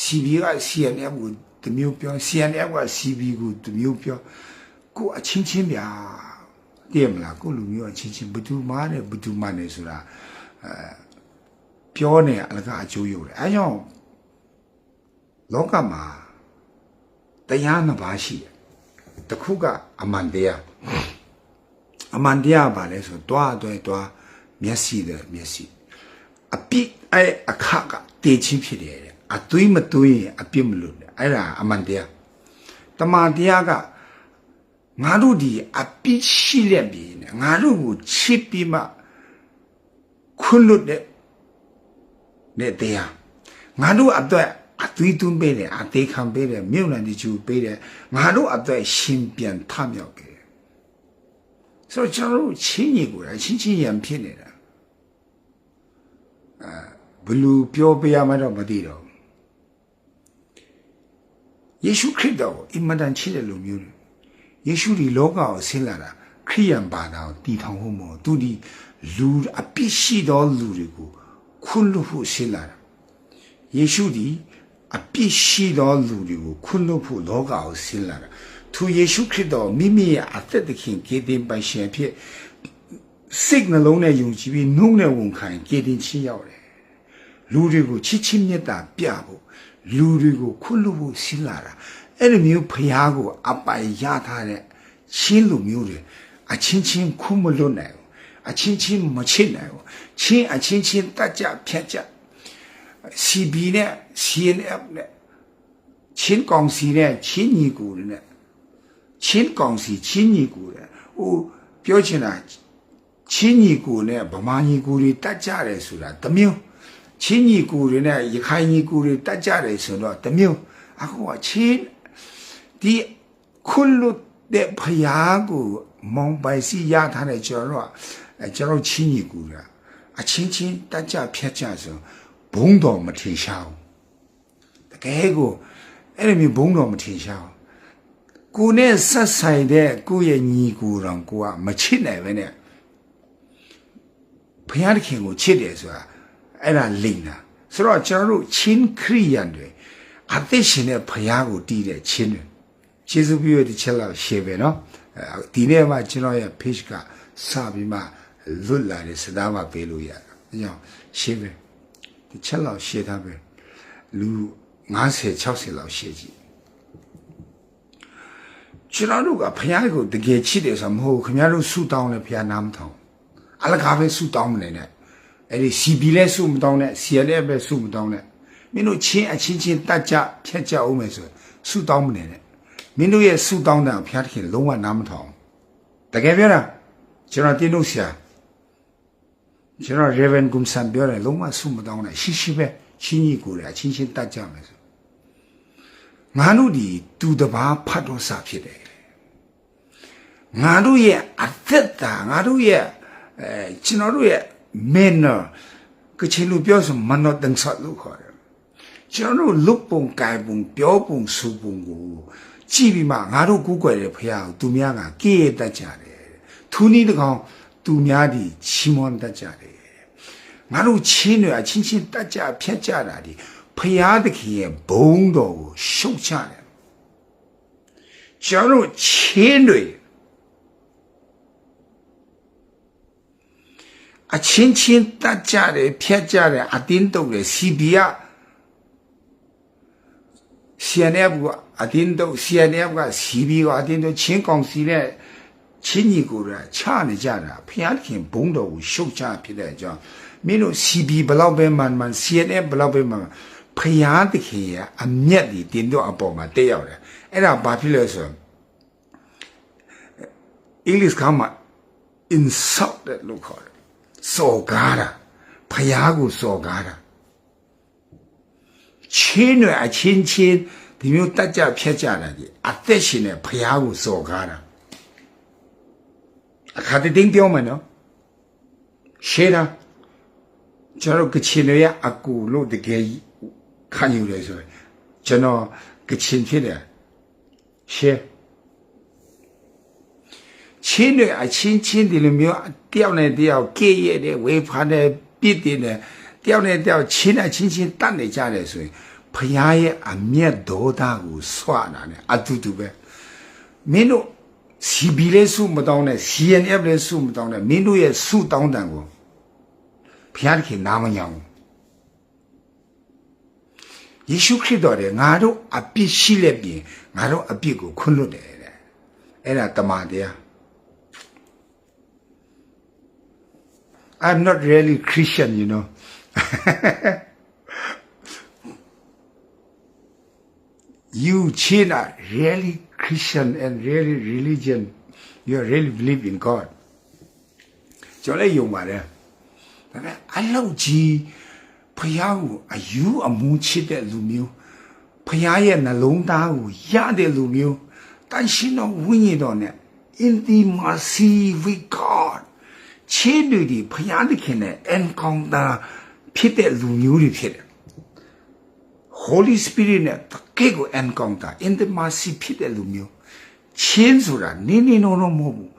CB က CNF ကိုတမျိုးပြော CNF က CB ကိုတမျိုးပြောကိုအချင်းချင်းဗျာတည်မလားကိုလူမျိုးအချင်းချင်းဘသူမားနဲ့ဘသူမားနဲ့ဆိုတာပြောနေအလကအကျိုးရုပ်တယ်အဲကြောင့်လောကမှာတရားနှစ်ပါးရှိတယ်တစ်ခုကအမှန်တရားပါလဲဆိုတွားမျက်စိတဲ့မျက်စိအပြစ်အခါကတည်ချင်းဖြစ်တယ်အသွေးမသွေးအပြစ်မလို့အဲ့ဒါအမှန်တရားတမန်တရားကငါတို့ဒီအပြစ်ရှိလက်ပြီးငါတို့ကိုချစ်ပြီးမှခွလွတ်တဲ့တရားငါတို့အတွက်အသွေးသွင်းပေးတယ်အသေးခံပေးတယ်မြုပ်နှံတိကျူပေးတယ်ငါတို့အတွက်ရှင်ပြန်ထမြောက်တယ်ဆိုတော့ကျွန်တော်တို့ချင်းကြီးကိုချင်းရံဖြစ်နေတာဘလူပြောပြရမှတော့မသိတော့ယေရှုခရစ်တော်ကိုအင်မတန်ချစ်တဲ့လူမျိုးတွေယေရှုဒီလောကကိုဆင်းလာတာခရိယန်ဘာသာကိုတည်ထောင်ဖို့မဟုတ်သူဒီလူအပြစ်ရှိသောလူတွေကိုခွင့်လွှတ်ဖို့ဆင်းလာတာယေရှုဒီအပြစ်ရှိသောလူတွေကိုခွင့်လွှတ်ဖို့လောကကိုဆင်းလာတာသူယေရှုခရစ်တော်မိမိရဲ့အသက်သခင်ကယ်တင်ပိုင်ရှင်ဖြစ်စိတ်နှလုံးနဲ့ယုံကြည်ပြီးနှုတ်နဲ့ဝန်ခံကယ်တင်ခြင်းရောက်တယ်လူတွေကိုချစ်ချင်းမြတ်တာပြဖို့လူတွေကိုခွင့်လွှတ်ဖို့ဆင်းလာတာအဲ့လိုမျိုးဖျားကိုအပိုင်ရထားတဲ့ချင်းလူမျိုးတွေအချင်းချင်းခွင့်မလွတ်နိုင်ဘူးအချင်းချင်းမချစ်နိုင်ဘူးချင်းအချင်းချင်းတတ်ကြဖြတ်ကြ CB နဲ့ CNF နဲ့ချင်းကောင်စီနဲ့ချင်းညီကိုနဲ့ချင်းကောင်စီချင်းညီကိုနဲ့ဟိုပြောချင်တာချင်းညီကိုနဲ့ဗမာညီကိုတွေတတ်ကြတယ်ဆိုတာတမျိုးချင်းညီကိုတွေနဲ့ရခိုင်ညီကိုတွေတတ်ကြတယ်ဆိုတော့တမျိုးအခုကချင်းဒီခွလွတ်တဲ့ဖျားကိုမောင်ပိုင်စီရထားတဲ့ကျွန်တော်ချင်းညီကိုတွေအချင်းချင်းတတ်ကြဖြတ်ကြဆိုဘုံတော်မထင်ရှားဘူးတကယ်ကိုအဲ့လိုမျိုးဘုံတော်မထင်ရှားဘူးကိုနဲ့ဆက်ဆိုင်တဲ့ကိုရဲ့ညီကိုတော်ကိုကမချစ်နိုင်ပဲနဲ့ဘုရားသခင်ကိုချစ်တယ်ဆိုတာအဲ့ဒါလိမ့်တာဆိုတော့ကျွန်တော်တို့ချင်းခရိယန်တွေအသက်ရှင်တဲ့ဘုရားကိုတည်တဲ့ချင်းတွေကျေးဇူးပြုရတဲ့ချက်လောက်ရှင်းပဲเนาะဒီနေ့မှကျွန်တော်ရဲ့ page ကစပြီးမှလွတ်လာတဲ့စကားမှပေးလို့ရတယ်အဲကြောင့်ရှင်းပဲဒီချက်လောက်ရှင်းထားပဲလူ50 60လောက်ရှင်းကြည့်ကျွန်တော်တို့ကဘုရားကိုတကယ်ချစ်တယ်ဆိုမဟုတ်ခင်ဗျားတို့ဆုတောင်းလဲဘုရားနားမထောင်အလကားပဲဆုတောင်းမနေနဲ့ အဲ့ဒီစီဘီလဲစုမတောင်းနဲ့စီလဲပဲစုမတောင်းနဲ့မင်းတို့ချင်းအချင်းချင်းတတ်ကြဖြတ်ကြအောင်မယ်ဆိုစုတောင်းမနေနဲ့မင်းတို့ရဲ့စုတောင်းတဲ့ဘုရားသခင်လုံးဝနားမထောင်တကယ်ပြောတာကျွန်တော်တင်းလို့ဆရာကျွန်တော် Raven ကုမ်ဆန်ပြောတယ်လုံးဝစုမတောင်းနဲ့ရှိပဲချင်းကြီးကိုယ်အချင်းချင်းတတ်ကြမယ်ဆိုငါတို့ဒီသူတပားဖတ်တော်စာဖြစ်တယ်ငါတို့ရဲ့အသက်တာငါတို့ရဲ့ကျွန်တော်တို့ရဲ့ manner ကချင်လူပြောဆိုမနောတန်ဆတ်လို့ခေါ်တယ်ကျွန်တော်တို့လုတ်ပုံကိုင်ပုံပြောပုံဆိုပုံကိုကြည့်ပြီးမှငါတို့ကူးကွယ်တဲ့ဖခင်ကိုသူများကကြေးရတတ်ကြတယ်ထူးနည်းတကောင်သူများဒီချီးမွမ်းတတ်ကြတယ်ငါတို့ချင်းတွေအချင်းချင်းတတ်ကြဖြတ်ကြတာဒီဖခင်သခင်ရဲ့ဘုန်းတော်ကိုရှုတ်ချတယ်ကျွန်တော်ချင်းတွေအချင်းချင်းတတ်ကြတယ်ဖြတ်ကြတယ်အတင်းတုပ်တယ်စီဘီယာCNF ကအတင်းတုပ် CNF က CB ကအတင်းတုပ်ချင်းကောင်စီနဲ့ချင်းညီကိုချနေကြတာဖျားခင်ဘုံတော်ကိုရှုတ်ချဖြစ်တဲ့အကြောင်းမင်းတို့ CB ဘလောက်ပဲမှန် CNF ဘလောက်ပဲမှန်ဖျားသခင်ရဲ့အမျက်ဒီတင်းတော့အပေါ်မှာတက်ရောက်တယ်အဲ့ဒါဘာဖြစ်လဲဆိုတော့ English ကမှ insulted လို့ခေါ်တယ်စော်ကားတာဖျားကိုစော်ကားတာချင်းတွေအချင်းချင်းဒီမျိုးတတ်ကြဖြတ်ကြတာကြီးအသက်ရှင်တဲ့ဖျားကိုစော်ကားတာအခါတင်းပြောမယ်နော်ရှေးတာကျွန်တော်ကချင်တွေရအကူလို့တကယ်ခံယူတယ်ဆိုရင်ကျွန်တော်ကချင်ဖြစ်တယ်ရှေးချင်းတွေအချင်းချင်းဒီလိုမျိုးတယောက်နဲ့တယောက်ကြေးရတဲ့ဝေဖန်တဲ့ပြစ်တင်တဲ့တယောက်နဲ့တယောက်ချင်းအချင်းချင်းတတ်နေကြတယ်ဆိုရင်ဖခင်ရဲ့အမျက်ဒေါသကိုဆွာနာနဲ့အတူတူပဲမင်းတို့စီဘီလဲစုမတောင်းနဲ့ CNF လဲစုမတောင်းနဲ့မင်းတို့ရဲ့စုတောင်းတန်ကိုဖခင်ခင်နာမညောင်းယေရှုခရစ်တော်ရဲ့ငါတို့အပြစ်ရှိလက်ပြင်ငါတို့အပြစ်ကိုခွင့်လွတ်တယ်တဲ့အဲ့ဒါတမန်တရား I'm not really Christian, you know. You China really Christian and really religion. You really believe in God. ကျွန်တော်လည်းယုံပါတယ်ဒါပေမဲ့အလောက်ကြီးဖခင်ကိုအယူအမူချစ်တဲ့လူမျိုးဖခင်ရဲ့နှလုံးသားကိုရတဲ့လူမျိုးတန်ရှင်းသောဝိညာဉ်တော်နဲ့ intimacy with God ချင်းတွေဒီဖခင်သခင်နဲ့ encounter ဖြစ်တဲ့လူမျိုးတွေဖြစ်တယ် Holy Spirit နဲ့တကယ်ကို encounter intimacy ဖြစ်တဲ့လူမျိုးချင်းဆိုတာနင်းနော်မဟုတ်ဘူး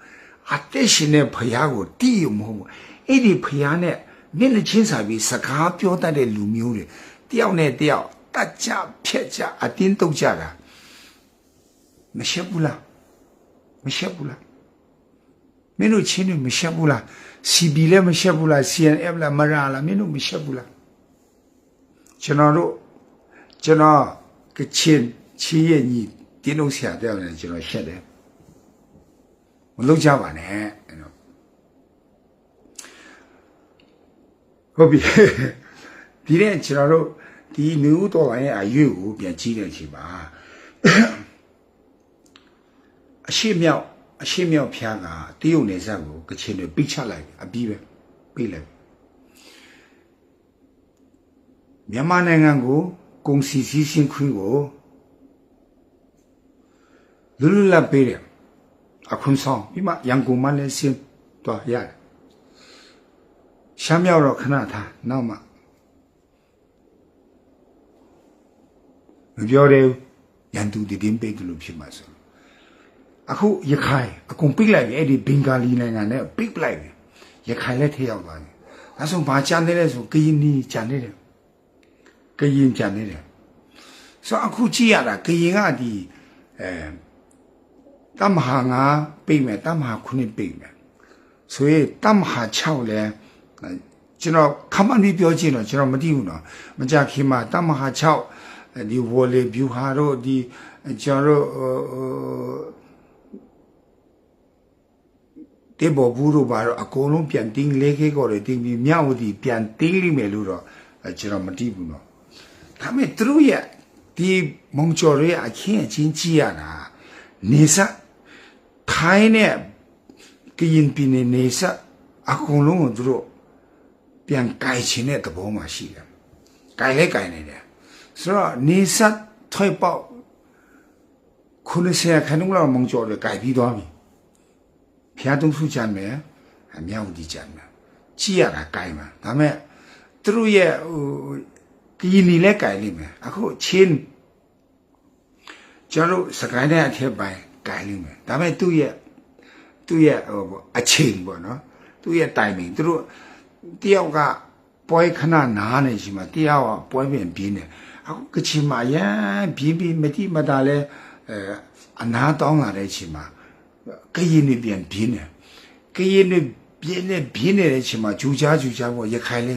အသက်ရှင်တဲ့ဖခင်ကိုတည်ရမဟုတ်ဘူးအဲ့ဒီဖခင်နဲ့မျက်နှာချင်းစာပြီးစကားပြောတတ်တဲ့လူမျိုးတွေတယောက်နဲ့တယောက်တတ်ကြဖြက်ကြအတင်းတုပ်ကြတာမရှက်ဘူးလားမရှက်ဘူးလားမင်းတို့ချင်းတွေမရှက်ဘူးလား CB လည်းမရှက်ဘူးလား CNF လည်းမရလားမင်းတို့မရှက်ဘူးလားကျွန်တော်ကချင်ချီးရဲ့ညီတင်းလို့ဆရာတဲ့နဲ့ကျွန်တော်ရှက်တယ်မလုပ်ကြပါနဲ့အဲ့တော့ဟုတ်ပြီဒီတဲ့ကျွန်တော်တို့ဒီမျိုးတော်ရဲ့အရွေကိုပြန်ကြည့်တဲ့အချိန်မှာအရှိမြောက်ဖျားကတရုတ်နယ်စပ်ကိုကချင်တွေပိတ်ချလိုက်အပြီးပဲပိတ်လိုက်မြန်မာနိုင်ငံကိုကုန်စည်စည်းစိမ်ခွင့်ကိုလွတ်လပ်ပေးတယ်အခုဆောင်ပြီးမှရန်ကုန်မှာလည်းဆင်းသွားရတယ်ရှမ်းမြောက်တော့ခဏထားနောက်မှမပြောတယ်ရန်သူတည်တင်းပိတ်လို့ဖြစ်မှာဆိုအခုရခိုင်အကုန်ပိတ်လိုက်ပြီအဲ့ဒီဘင်္ဂါလီနိုင်ငံနဲ့ပိတ်လိုက်ပြီရခိုင်လည်းထရောက်သွားပြီအဲဆိုဘာကြမ်းနေလဲဆိုကရင်နီကြမ်းနေတယ်ကရင်ကြမ်းနေတယ်ဆိုအခုကြည့်ရတာကရင်ကဒီတမဟာ9ပိတ်မယ်တမဟာ9ပိတ်မယ်ဆိုရင်တမဟာ6လဲကျွန်တော်ခမန်းပြီးပြောချင်တော့ကျွန်တော်မသိဘူးနော်မကြခင်မှာတမဟာ6ဒီဝေါ်လေဗျူဟာတို့ဒီကျွန်တော်တ တေဘောဘူးတို့ဘာတော့အကုန်လုံးပြန်တင်းလေးခဲကော်တွေတင်းပြီးမြောက်ဒီပြန်တင်းလိမယ်လို့တော့ကျွန်တော်မတိဘူးနော်ဒါပေမဲ့သူတို့ရဲ့ဒီမုံကျော်ရဲ့အခင်းအချင်းကြီးရတာနေစထိုင်းနဲ့ကရင်ပြည်နယ်နေစအကုန်လုံးကိုသူတို့ပြန်ကြိုင်ချင်တဲ့သဘောမှရှိတယ်ကြိုင်လဲကြိုင်နေတယ်ဆိုတော့နေစထွေပေါက်ခုနစရခဏလောက်မုံကျော်တွေကြိုင်ပြီးသွားပြီဖျားတုံးစုချမ်းမယ်အမြောက်ဒီချမ်းမယ်ကြည့်ရတာကြိုင်မှာဒါပေမဲ့သူတို့ရဲ့ကရင်နီလဲကြိုင်လိမ့်မယ်အခုချင်းကျွန်တော်စကိုင်းတဲ့အထက်ပိုင်းကြိုင်လိမ့်မယ်ဒါပေမဲ့သူ့ရဲ့အချိန်ပေါ့နော်သူ့ရဲ့ timing သူတို့တယောက်ကပွဲခဏနားနေရှိမှတယောက်ကပွဲပြင်ပြင်းနေအခုကချင်မှာရမ်းပြင်းပြီးမတိမတာလဲအနာတောင်းလာတဲ့အချိန်မှာကရင်နေပြန်ပြင်းနေကရင်နေပြင်းနေတဲ့ချိန်မှာဂျူချာပေါ့ရခိုင်လဲ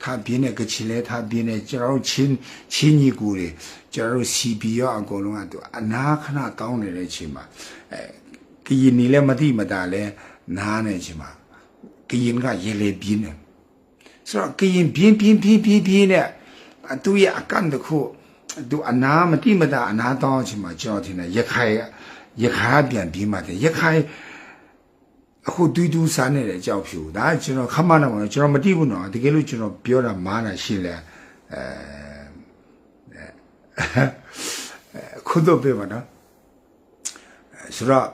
ထားပြင်းနေကချင်လဲထားပြင်းနေကျွန်တော်ချင်းညီကူတွေကျွန်တော် CB ရောအကုန်လုံးကသူအနာခဏတောင်းနေတဲ့အချိန်မှာကရင်နေလဲမတိမတာလဲနားနေချိန်မှာကရင်ကရေလေပြင်းနေဆိုတော့ကရင်ပြင်းနဲ့သူ့ရဲ့အကန့်တခုသူအနာမတိမတာအနာတောင်းချိန်မှာကျွန်တော်ထင်တယ်ရခိုင်ပြန်ပြီးမှတယ်ရခိုင်အခုတူးစားနေတဲ့အကြောက်ဖြူဒါကျွန်တော်ခမနာမှာကျွန်တော်မတိဘူးနော်တကယ်လို့ကျွန်တော်ပြောတာမားတာရှိလဲခုတော့ပြပါနော်ဆိုတော့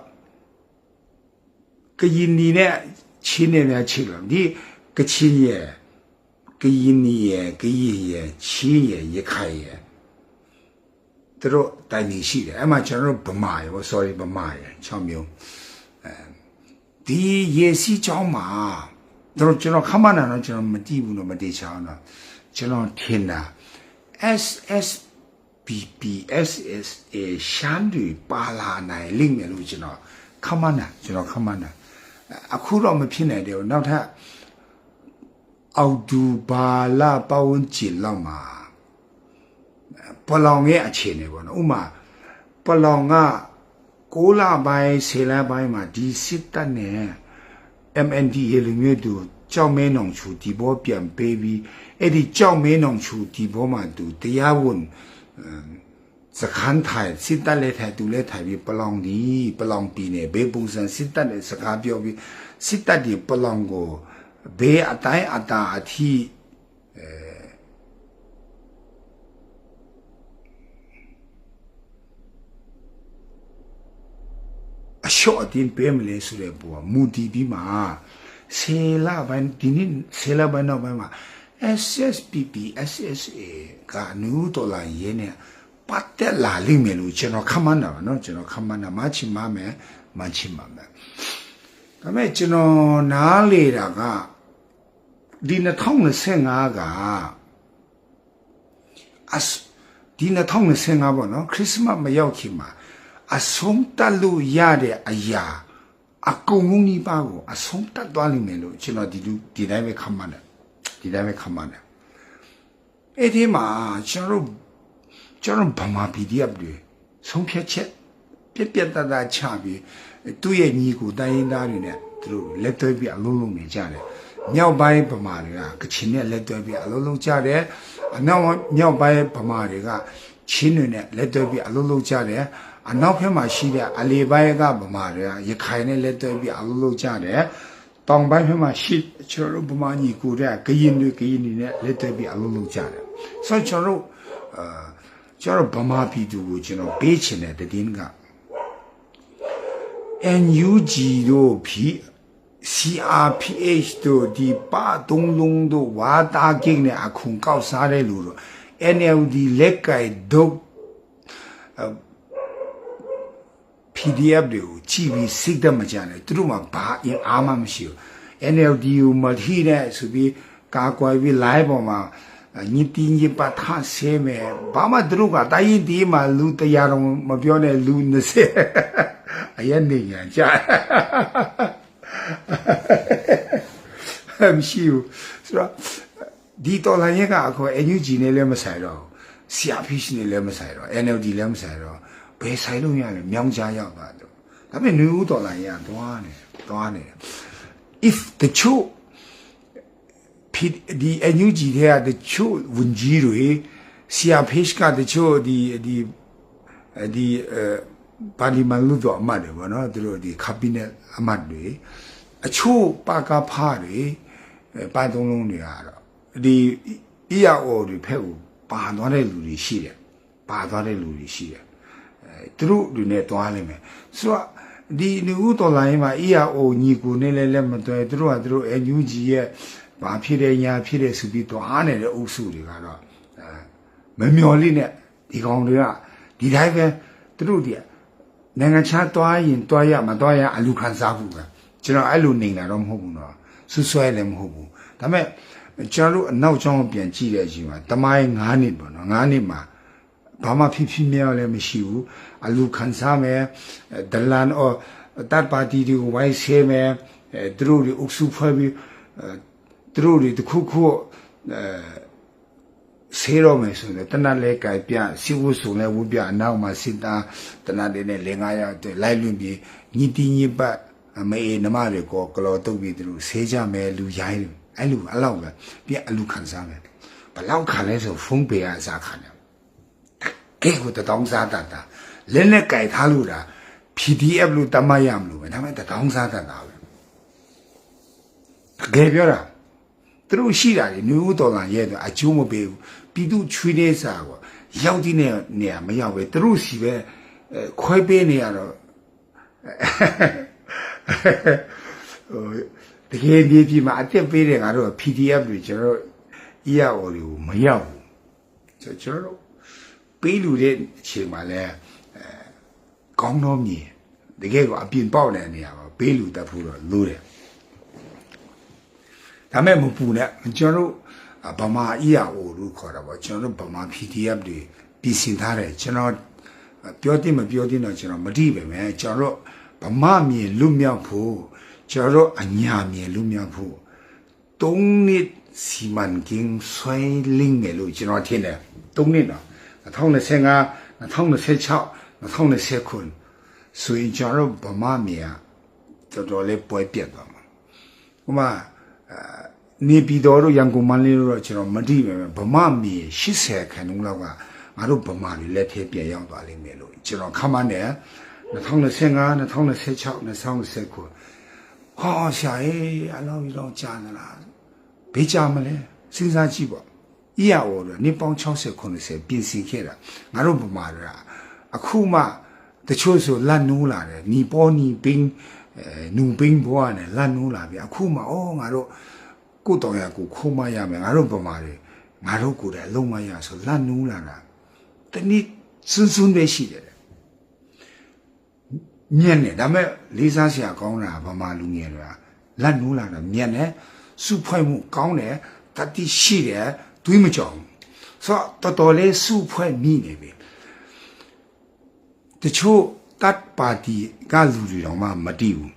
ကရင်နီနဲ့ချင်းနဲ့များချစ်လို့ဒီကချင်ရဲ့ကရင်နီရဲ့ကရင်ရဲ့ချင်းရဲ့ရခိုင်ရဲ့သူတို့တိုင်နေရှိတယ်အဲ့မှာကျွန်တော်တို့ဗမာရေ sorry ဗမာရေ6မျိုးဒီရေစီးချောင်းမှာတို့ကျွန်တော်ခမနာတော့ကျွန်တော်မကြည့်ဘူးလို့မတေချောင်းတော့ကျွန်တော်ထင်တာ SSPP SSA ရှမ်းတွေပါလာနိုင်လိမ့်မယ်လို့ကျွန်တော်ခမနာအခုတော့မဖြစ်နိုင်တယ်နောက်ထပ်အောက်တူဘာလာပဝန်းကျင်လောက်မှာပလောင်ရဲ့အခြေအနေပေါ့နော်ဥမာပလောင်က6လပိုင်း10လပိုင်းမှာဒီစစ်တပ်နဲ့ MNDAA လူမျိုးတို့ကြောက်မဲနောင်ချူဒီဘောပြန်ပေးပြီးအဲ့ဒီကြောက်မဲနောင်ချူဒီဘောမှာသူတရားဝင်စခန်းထိုင်စစ်တပ်လက်ထိုင်သူလက်ထိုင်ပြီးပလောင်ပြည်နယ်ဘေးပုံစံစစ်တပ်နဲ့စကားပြောပြီးစစ်တပ်ဒီပလောင်ကိုဘေးအတိုင်းအတာအထိအရှော့အတင်းပေးမလဲဆိုတဲ့ဘောမူတီပြီးမှာဆေလာပိုင်းဒီနေ့ဆေလာပိုင်းတော့ပိုင်းမှာ SSPP SSA ကနူဒေါ်လာရင်းနဲ့ပတ်သက်လာလိမ့်မယ်လို့ကျွန်တော်ခမန်းတာပါเนาะကျွန်တော်ခမန်းတာမချင်ပါမယ်ဒါပေမဲ့ကျွန်တော်နားလေတာကဒီ2025ဒီ2025ပေါ့နော်ခရစ်စမတ်မရောက်ခင်မှာအဆုံးတက်လို့ရတဲ့အရာအကုန်လုံးဒီပါကိုအဆုံးတက်သွားလိမ့်မယ်လို့ကျွန်တော်ဒီတိုင်းပဲခမန်းတယ်အဲ့ဒီမှာကျွန်တော်ဗမာ PDF တွေဆုံးဖြတ်ချက်ပြတ်တချပြီးသူ့ရဲ့ညီကိုတိုင်းရင်းသားတွေနဲ့သူတို့လက်တွဲပြီးအလုံးလုံးနေကြတယ်မြောက်ပိုင်းဗမာတွေကကချင်နဲ့လက်တွဲပြီးအလုံးလုံးကြတယ်အနောက်မြောက်ပိုင်းဗမာတွေကချင်းတွေနဲ့လက်တွဲပြီးအလုံးလုံးကြတယ်အနောက်ဘက်မှာရှိတဲ့အလေပိုင်းကဗမာတွေကရခိုင်နဲ့လက်တွဲပြီးအလုံးလုံးကြတယ်တောင်ပိုင်းဘက်မှာရှိကျွန်တော်တို့ဗမာညီကိုတဲ့ကရင်နီနဲ့လက်တွဲပြီးအလုံးလုံးကြတယ်ဆိုတော့ကျွန်တော်ဗမာပြည်သူကိုကျွန်တော်ပေးချင်တဲ့တည်င်းက NUG တို့CRPH တို့ဒီပါတုံးလုံးတို့ဝါတာကိန်းနဲ့အခုကောက်စားတဲ့လူတို့ NLD လက်ကိုက်တို့ PDF တွေကိုကြည့်ပြီးစိတ်သက်မကြနဲ့သူတို့မှဘာအင်အားမှမရှိဘူး NLD ကိုမထီးတဲ့ဆိုပြီးကာကွယ်ပြီး live ပေါ်မှာညတိညပထဆဲမယ်ဘာမှသူတို့ကတိုင်းရင်ဒီမှာလူ100တောင်မပြောနဲ့လူ20အရင်နေရကြမရှိဘူးဆိုတော့ဒီတော်လိုင်းရကအခု NUG နဲ့လည်းမဆိုင်တော့ CRPH နဲ့လည်းမဆိုင်တော့ NLD လည်းမဆိုင်တော့ဘယ်ဆိုင်လို့ရလဲမြောင်းကြားရောက်သွားတော့ဒါပေမဲ့နယူးတော်လိုင်းရသွားနေ if the chu the NUG there the chu wunjiri sia peshka the chu the parliament lu do amad ba no the cabinet amad de a chu pa ka pha de pa tong long de ara the EAO တွေဖက်ကိုပါသွားတဲ့လူတွေရှိတယ်ပါသွားတဲ့လူတွေရှိတယ်သူတို့တွေနဲ့တွားလိမ့်မယ်ဆိုတော့ဒီလူဦးတော်လိုင်းမှာ EAO ညီကိုနဲ့လည်းလက်မတွဲသူတို့ကသူတို့ NUG ရဲ့ဘာဖြစ်တဲ့ညာဖြစ်တဲ့ဆိုပြီးတွားနေတဲ့အုပ်စုတွေကတော့မမျော်လင့်နဲ့ဒီကောင်တွေကဒီတိုင်းပဲသူတို့ဒီနိုင်ငံခြားတွားရင်တွားရမတွားရအလူခံစားဘူးပဲကျွန်တော်အဲ့လိုနေတာတော့မဟုတ်ဘူးနော်ဆွဆွဲလည်းမဟုတ်ဘူးဒါပေမဲ့ကျွန်တော်တို့အနောက်ကျောင်းပြန်ကြည့်တဲ့အချိန်မှာတမိုင်း9နှစ်ပေါ့နော်9နှစ်မှာဘာမှဖြစ်မြောက်လည်းမရှိဘူးအလူခံစားမယ်ဒလန်အော်တတ်ပါတီတွေကိုဝိုင်းဆဲမယ်သူတို့တွေအုပ်စုဖွဲ့ပြီးသူတို့တွေတခုခုဆေးတော့မယ်ဆိုတော့တနတ်လဲကြိုက်ပြစီဝဆိုလဲဝပြအနောက်မှာစစ်သားတနတ်တွေနဲ့၄၅ရောက်လိုက်လွင့်ပြီးညီတီညီပတ်မေနမတွေကိုကလောတုပ်ပြီးသူတို့ဆေးကြမယ်လူရိုင်းအဲ့လိုအလောက်ပဲပြအလူခံစားမယ်ဘလောက်ခံလဲဆိုဖုန်းပေးရစားခံတယ်ကဲကိုတောင်းစားတတ်တာလဲနဲ့ကြိုက်ထားလို့တာ PDF လို့တမရမလို့ပဲဒါပေမဲ့တောင်းစားတတ်တာပဲကဲပြောတာသူတို့ရှိတာလေမျိုးတော်လာရဲ့အကျိုးမပေးဘူးပြည်သူချွေးနေစားကွာရောက်ဒီနေနေမရောက်ပဲသူတို့စီပဲခွဲပေးနေရတော့တကယ်ကြီးမှာအတက်ပေးတယ်ငါတို့ PDF တွေကျွန်တော် EAO တွေကိုမရောက်ဘူးကျွန်တော်ပေးလူတဲ့အချိန်မှာလဲကောင်းတော့မြင်တကယ်ကိုအပြင်ပေါက်တဲ့နေရာပါပေးလူတက်ဖို့တော့လိုတယ်ဒါမဲ့မပူနဲ့ကျွန်တော်ဗမာ EAO လို့ခေါ်တာပေါ့ကျွန်တော်ဗမာ PDF တွေပြည်စင်ထားတယ်ကျွန်တော်ပြောတင်မပြောတင်တော့ကျွန်တော်မတိပဲမယ်ကျွန်တော်ဗမာမြင်လွတ်မြောက်ဖို့ကျွန်တော်အညာမြင်လွတ်မြောက်ဖို့3နှစ်စီမံကိန်းဆွဲလင်းမယ်လို့ကျွန်တော်ထင်တယ်3နှစ်တော့2025 2026 2029ဆိုရင်ကျွန်တော်ဗမာမြင်တော်တော်လေးပွဲပြတ်သွားမှာဟိုမှာနေပြည်တော်တို့ရန်ကုန်မန္တလေးတို့တော့ကျွန်တော်မတိပဲဗမာမြေ80ခန်းလုံးလောက်ကငါတို့ဗမာတွေလက်ထဲပြန်ရောက်သွားလိမ့်မယ်လို့ကျွန်တော်ခန့်မှန်းတယ်2025 2026 2029ဟောရှာရေးအလောင်းကြီးတော့ကြာနေလားဘေးကြမလဲစဉ်းစားကြည့်ပေါ့EAOတော့နေပေါင်း60 90ပြင်ဆင်ခဲ့တာငါတို့ဗမာတွေကအခုမှတချို့ဆိုလက်နိုးလာတယ်နီပေါ်နီပင်းနူပင်းဘွားနဲ့လက်နိုးလာပြီအခုမှငါတို့ကိုတော်ရကိုခိုးမရမယ်ငါတို့ဗမာတွေငါတို့ကိုယ်တိုင်လုံးမရဆိုလက်နိုးလာတာတနည်းစွန်းစွန်းပဲရှိတယ်မြက်နဲ့ဒါမဲ့လေးစားစရာကောင်းတာဗမာလူငယ်တွေကလက်နိုးလာတာမြက်နဲ့စုဖွဲ့မှုကောင်းတယ်တတိရှိတယ်တွေးမကြောင်ဆိုတော့တော်လေးစုဖွဲ့မိနေပြီတချို့တတ်ပါတီကလူတွေတော့မတိဘူး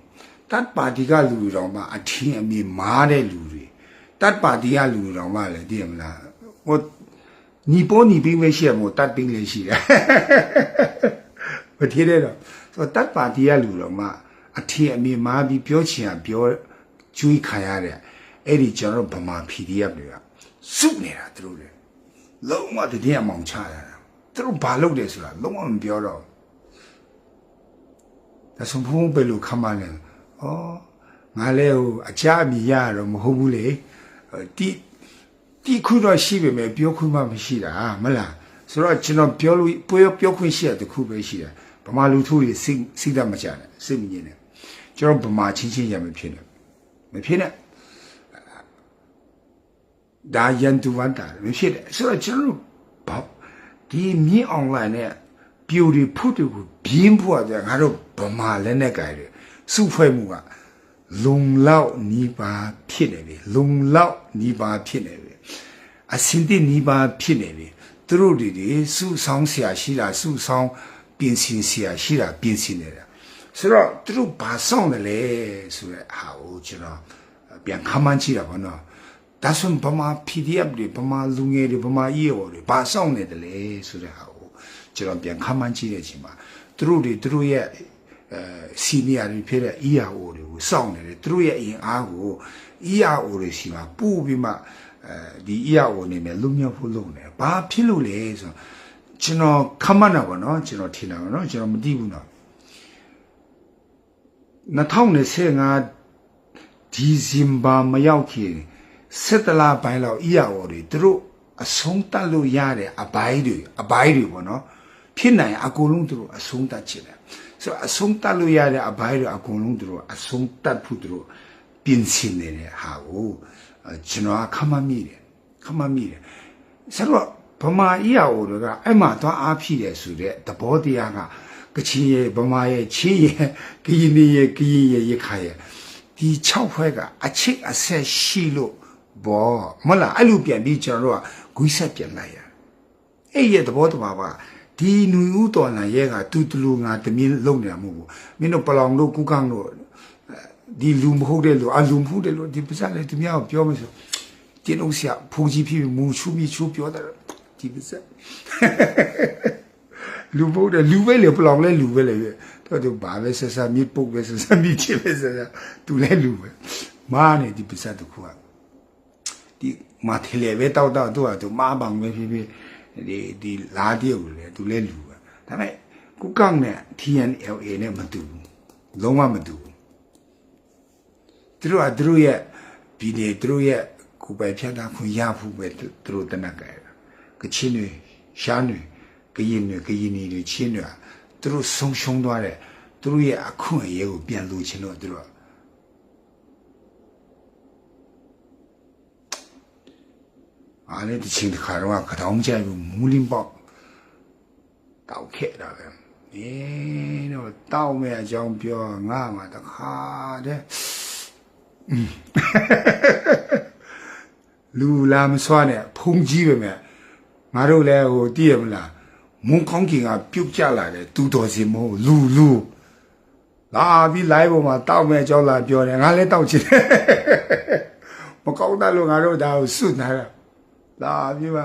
တတ်ပါတီကလူတွေတော့အထင်အမြင်မားတဲ့လူတွေတတ်ပါတီကလူတွေတော့လည်းသိရမလားဟိုညီပေါ်ညီပြီးမရှိရမို့တတ်ပင်းလေးရှိတယ်မထင်တဲ့တော့ဆိုတတ်ပါတီကလူတော့အထင်အမြင်မားပြီးပြောချင်ပြောကျွေးခံရတဲ့အဲ့ဒီကျွန်တော်ဗမာ PDF တွေကစုနေတာသူတို့လေလုံးဝတည်တဲ့အမောင်ချရတာသူတို့ဘာလုပ်တယ်ဆိုတာလုံးဝမပြောတော့ဒါဆိုဘုံပဲလို့ခမလဲငါလဲဟိုအချားမြည်ရတော့မဟုတ်ဘူးလေတီခုတော့ရှိပေမဲ့ပြောခွင့်မှမရှိတာမလားဆိုတော့ကျွန်တော်ပြောလို့ပြောခွင့်ရှိတဲ့တခုပဲရှိတယ်ဗမာလူထုတွေစိတ်ဓာတ်မချနဲ့စိတ်မငြင်းနဲ့ကျွန်တော်ဗမာချင်းရမဖြစ်နဲ့မဖြစ်နဲ့ဒါရန်သူဝတ်တာမဖြစ်နဲ့ဆိုတော့ကျွန်တော်ဒီမြင့် online နဲ့ပြူတွေဖုတ်တွေကိုပြင်းဖို့ကငါတို့ဗမာလက်နဲ့ကြိုင်တယ်စုဖွဲ့မှုကလုံလောက်နီးပါးဖြစ်နေပြီလုံလောက်နီးပါးဖြစ်နေပြီအစင်းတိနီးပါးဖြစ်နေပြီသူတို့တွေစုဆောင်ဆရာရှိတာစုဆောင်ပြင်ဆင်ဆရာရှိတာပြင်ဆင်နေတာဆိုတော့သူတို့ဘာဆောင်တယ်လဲဆိုတဲ့ဟာကိုကျွန်တော်ပြန်ခမှန်းကြည့်တာပေါ့နော်ဒါဆိုဗမာ PDF တွေဗမာလူငယ်တွေဗမာ EAO တွေဘာဆောင်နေတယ်လဲဆိုတဲ့ဟာကိုကျွန်တော်ပြန်ခမှန်းကြည့်တဲ့အချိန်မှာသူတို့ရဲ့ စီနီယာတွေဖြစ်တဲ့ ERO တွေကိုစောင့်နေတယ်သူတို့ရဲ့အင်အားကို ERO တွေစီမှာပို့ပြီးမှဒီ ERO နေနဲ့လွတ်မြောက်ဖို့လုပ်နေဘာဖြစ်လို့လဲဆိုတော့ကျွန်တော်ခမတ်တာပေါ့နော်ကျွန်တော်ထင်တာပေါ့နော်ကျွန်တော်မသိဘူးနော်2025ဒီဇင်ဘာမရောက်ခင်17လပိုင်းလောက် ERO တွေသူတို့အဆုံးတတ်လို့ရတဲ့အပိုင်းတွေပေါ့နော်ဖြစ်နိုင်အကုန်လုံးသူတို့အဆုံးတတ်ချင်တယ်ဆိုတော့အဆုံးတတ်လို့ရတဲ့အပိုင်းတွေအကုန်လုံးသူတို့အဆုံးတတ်ဖို့သူတို့ပြင်ဆင်နေတဲ့ဟာကိုကျွန်တော်ခမမိတယ်ဆိုတော့ဗမာ ERO တွေကအဲ့မှာသွားအားဖြည့်တယ်ဆိုတဲ့သဘောတရားကကချင်ရဲ့ဗမာရဲ့ချင်းရဲ့ကရင်ရဲ့ရခိုင်ရဲ့ဒီ6ဖွဲ့ကအချစ်အဆက်ရှိလို့ဘောမလားအဲ့လိုပြန်ပြီးကျွန်တော်တို့ကဂွိဆက်ပြန်လိုက်ရအဲ့ရဲ့သဘောတဘာပါဒီနွေဦးတော်လာရဲ့ကတူတူလူငါတမင်းလုံနေမှာမဟုတ်ဘူးမင်းတို့ပလောင်တို့ကူကန်းတို့ဒီလူမဟုတ်တဲ့လူအလူမဟုတ်တဲ့လူဒီပစလည်းသူများကိုပြောမယ်ဆိုတင်းအောင်ဆရာဖူကြီးဖြစ်မူချူပြီးချူပြောတယ်ဒီပစလူဘုတ်တယ်လူပဲလေပလောင်လဲလူပဲလေတော်သူဘာပဲဆက်ဆက်မြစ်ပုတ်ပဲဆက်ဆက်မြစ်ချစ်ပဲဆက်ဆက်သူလဲလူပဲမားနေဒီပစတခုကဒီမာထလေပဲတောက်သူကသူမားပောင်ပဲဖြစ်ဖြစ်ဒီလာတည်းကိုလေသူလဲလူပဲဒါပေမဲ့ကုကောက်နဲ့ TNLA နဲ့မတူဘူးလုံးဝမတူဘူးသူတို့ရဲ့ဒီနေသူတို့ရဲ့ကိုယ်ပိုင်ဖြတ်တာခွင့်ရဖို့ပဲသူတို့တနက်ကဲကချင်တွေရှားတွေကရင်တွေချင်းတွေသူတို့ဆုံးရှုံးသွားတဲ့သူတို့ရဲ့အခွင့်အရေးကိုပြန်လို့ချင်းတော့သူတို့အားလည်းဒီချင်းတစ်ခါတော့ကတောင်းကြဘူးမူလင်းပေါက်တောက်ခဲ့တာပဲတော့တောက်မဲ့အကြောင်းပြောငါမှတခါတဲ့လူလာမစွာနဲ့ဖုန်ကြီးပဲမဲ့ငါတို့လည်းဟိုတည်ရမလားမုံကောင်းကင်ကပြုတ်ကြလာတယ်တူတော်စီမဟုတ်လူလာပြီး live ပေါ်မှာတောက်မဲ့အကြောင်းလာပြောတယ်ငါလည်းတောက်ချင်တယ်မကောင်းတဲ့လူငါတို့ဒါကိုစွတ်နေတာလာပြီးမှ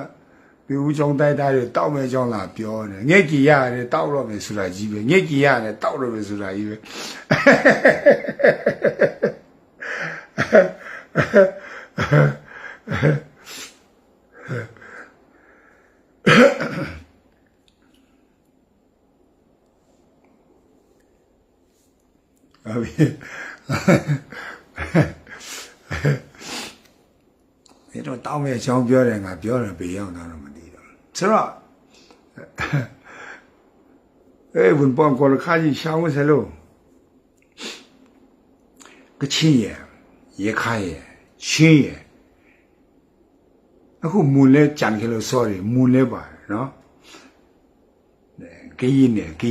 ဒီဦးချောင်းတိုက်တာတွေတောက်မဲ့အကြောင်းလာပြောတယ်ငှက်ကြီးရတယ်တောက်တော့မယ်ဆိုတာကြီးပဲငှက်ကြီးရတယ်တောက်တော့မယ်ဆိုတာကြီးပဲအဲ့တော့တောင်းမဲ့အကြောင်းပြောတယ်ငါပြောတယ်ဘေးရောက်တော့မသိတော့ဆိုတော့ဝန်ပေါင်းကောခါကြီးရှောင်းစလို့ကချင်ရဲ့ရခိုင်ရဲ့ရှင်းရဲ့အခုမူလဲကြံခဲ့လို့ sorry မူလဲပါနော်ကရင်နဲ့ဒီ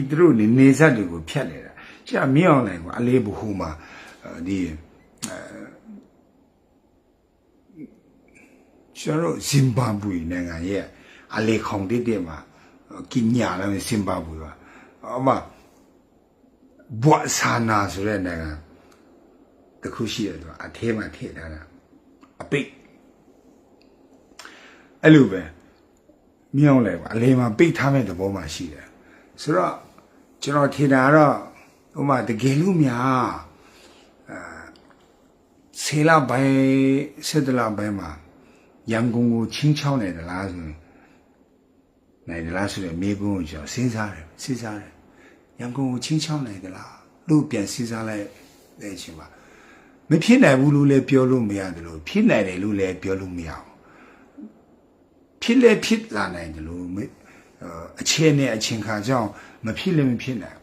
သူတို့နေဆက်တွေကိုဖြတ်နေတာရှာမင်းအောင်လိုင်းကအလေးဘဟုမှာဒီကျွန်တော်ဇင်ဘာဘွေနိုင်ငံရဲ့အလေးခေါင်တဲ့မှာကင်ညာလည်းဇင်ဘာဘွေပါအမဘွာဆာနာဆိုတဲ့နိုင်ငံတခုရှိတယ်သူအထဲမှာထည့်ထားတာအပိတ်အဲ့လိုပဲမြောင်းလဲပါအလေးမှာပိတ်ထားမဲ့သဘောမှရှိတယ်ဆိုတော့ကျွန်တော်ထင်တာတော့ဥမာတကယ်လို့များဆေးလာပိုင်းဆက်တလာပိုင်းမှာရန်ကုန်ကိုချင်းချောင်းနေတယ်လားဆိုနိုင်တယ်လားဆိုတဲ့မိကုန်းကိုကျွန်တော်စဉ်းစားတယ်ရန်ကုန်ကိုချင်းချောင်းနေတယ်လားလို့ပြန်စဉ်းစားလိုက်တဲ့အချိန်မှာမဖြစ်နိုင်ဘူးလို့လည်းပြောလို့မရတယ်လို့ဖြစ်နိုင်တယ်လို့လည်းပြောလို့မရဘူးဖြစ်လာနိုင်တယ်လို့အခြေနဲ့အချင်းခါကြောင့်မဖြစ်လည်းမဖြစ်နိုင်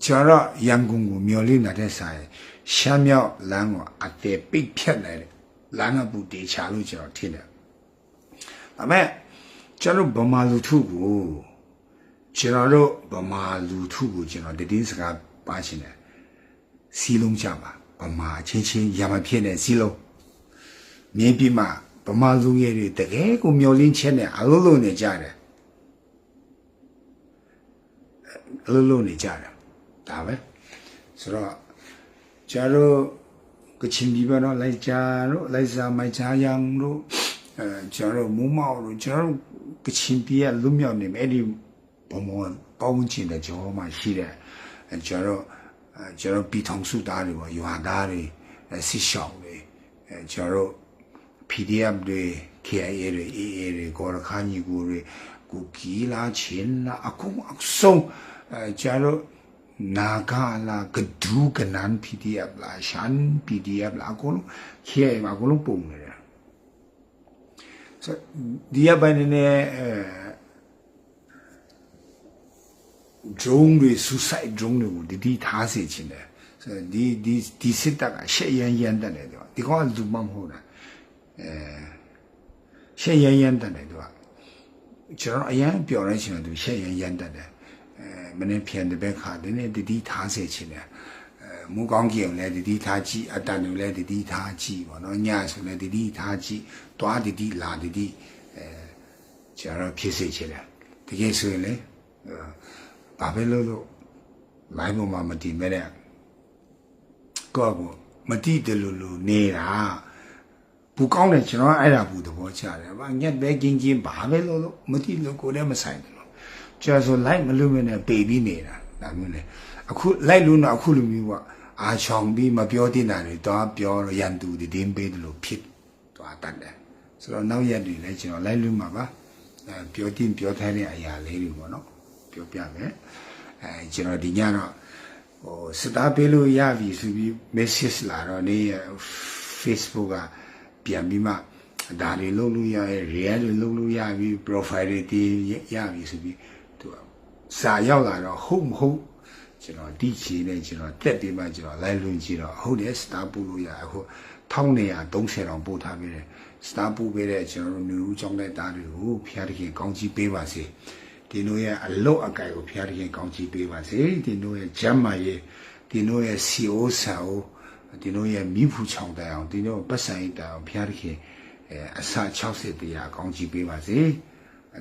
ကျွန်တော်ရန်ကုန်ကိုမျော်လင့်နေတဲ့ဆိုင်ရှမ်းမြောက်လမ်းကိုအတဲပိတ်ဖြတ်နိုင်တယ်လမ်းကပူတေချာလို့ကျွန်တော်ထင်တယ်ဒါပေမဲ့ကျွန်တော်ဗမာလူထုကိုကျွန်တော်တင်းစကားပါချင်တယ်စီလုံးကြပါဗမာချင်းရမဖြစ်တဲ့စီလုံးမြင်းပြမဗမာလူငယ်တွေတကယ်ကိုမျော်လင့်ချက်နဲ့အလုံးလုံးနေကြတယ်ဒါပဲဆိုတော့ကျွန်တော်ကချင်ပြည်တော့လိုက်ကြတော့လိုက်စားမိုက်ချာယန်တို့ကျွန်တော်မူမောက်တို့ကျွန်တော်ကချင်ပြည်ကလွတ်မြောက်နေမယ်အဲ့ဒီ ဘုံပေါင်းချင်တဲ့ကြောမှရှိတဲ့ကျွန်တော်ပြည်ထောင်စုသားတွေပေါ့ရွာသားတွေစစ်ရှောင်းတွေကျွန်တော် PDF တွေ KIA တွေ AA တွေကောရခါညီကိုတွေကိုကြီးလာချင်းလာအခုဆုံးကျွန်တော်နာဂလာကဒူကနန် PDF လာရှန် PDF လာအကုန်လုံး KIA မှာအကုန်လုံးပုံနေတယ်ဆိုဒီရပိုင်းနဲ့ drone တွေ suicide drone တွေကိုဒီထားစေချင်တယ်ဆိုဒီစစ်တပ်ကရှက်ရမ်းတက်တယ်ဒီကောင်ကလူမမဟုတ်တာရှက်ရမ်းတက်တယ်သူကကျွန်တော်အရင်ပြောရချင်တယ်သူရှက်ရမ်းတက်တယ်မနေ့ပြန်တဲ့ဘက်ခါဒီနေ့ဒီထားစေချင်တယ်မူကောင်းကြီးလည်းဒီထားကြည့်အတန်တွေလည်းဒီထားကြည့်ပေါ့နော်ညဆိုလည်းဒီထားကြည့်တွားဒီလာကျွန်တော်ဖြစ်စေချင်တယ်တကယ်ဆိုရင်လေဘာပဲလို့လိုင်းပေါ်မှာမတည်မဲ့တဲ့ကောမတည်တယ်လို့နေတာဘူကောင်းတယ်ကျွန်တော်အဲ့ဒါဘူးသဘောချတယ်ဗျညက်ပဲကင်းဘာပဲလို့မတည်လို့ကိုယ်လည်းမဆိုင်ဘူးကျဆိုလိုက်မလို့မနဲ့ပေပြီးနေတာဒါမျိုးလေအခုလိုက်လို့တော့အခုလိုမျိုးကအာချောင်ပြီးမပြောတင်တာတွေတော့ပြောရန်သူဒီတင်းပေးတယ်လို့ဖြစ်သွားတတ်တယ်ဆိုတော့နောက်ရက်တွေလည်းကျွန်တော်လိုက်လို့မှာပါပြောတင်ပြောထိုင်းတဲ့အရာလေးတွေပေါ့နော်ပြောပြမယ်ကျွန်တော်ဒီညတော့စတားပေးလို့ရပြီဆိုပြီး message လာတော့နေ Facebook ကပြန်ပြီးမှဒါတွေလုပ်လို့ရရဲ့ real တွေလုပ်လို့ရပြီ profile တွေတည်ရပြီဆိုပြီးသူစာရောက်လာတော့ဟုတ်မဟုတ်ကျွန်တော်တီးချီနေကျွန်တော်တက်ပြီးမှကျွန်တော် live လွှင့်ကြည့်တော့ဟုတ်တယ် star ပို့လို့ရအခု1930တောင်ပို့ထားပေးတယ် star ပို့ပေးတဲ့ကျွန်တော်တို့new ကျောင်းတဲ့သားတွေကိုဖျားတခင်ကောင်းကြီးပေးပါစေဒီတို့ရဲ့အလုတ်အကယ်ကိုဖျားတခင်ကောင်းချီးပေးပါစေဒီတို့ရဲ့ဂျမ်းမာရေးဒီတို့ရဲ့စီအိုဆာအိုဒီတို့ရဲ့မိဖူချောင်းတိုင်အောင်ဒီတို့ပတ်ဆိုင်တိုင်အောင်ဖျားတခင်အစ60တရားကောင်းချီးပေးပါစေ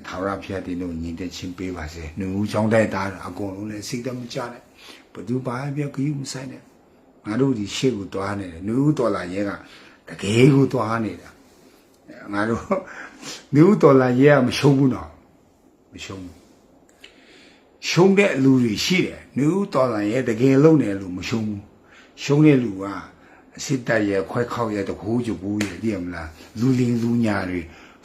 ထာဝရဖျားဒီတို့ညီတဲ့ချင်းပေးပါစေနှူးချောင်းတိုင်သားအကုန်လုံးလည်းစိတ်တမကြနဲ့ဘသူပါပြခယူမဆိုင်နဲ့ငါတို့ဒီရှေ့ကိုတွားနေတယ်နှူးတော်လာရဲကတကယ်ကိုတွားနေတာငါတို့နှူးတော်လာရဲကမရှုံးဘူးနော်ရှုံးတဲ့လူတွေရှိတယ်။နှူးတော်လာရဲ့တကယ်လုံးတယ်လို့မရှုံးဘူး။ရှုံးတဲ့လူကစစ်တပ်ရဲ့ခွဲခောက်ရဲ့တကူးကြဘူးရဲ့သိရမလား။လူလင်းလူညာတွေ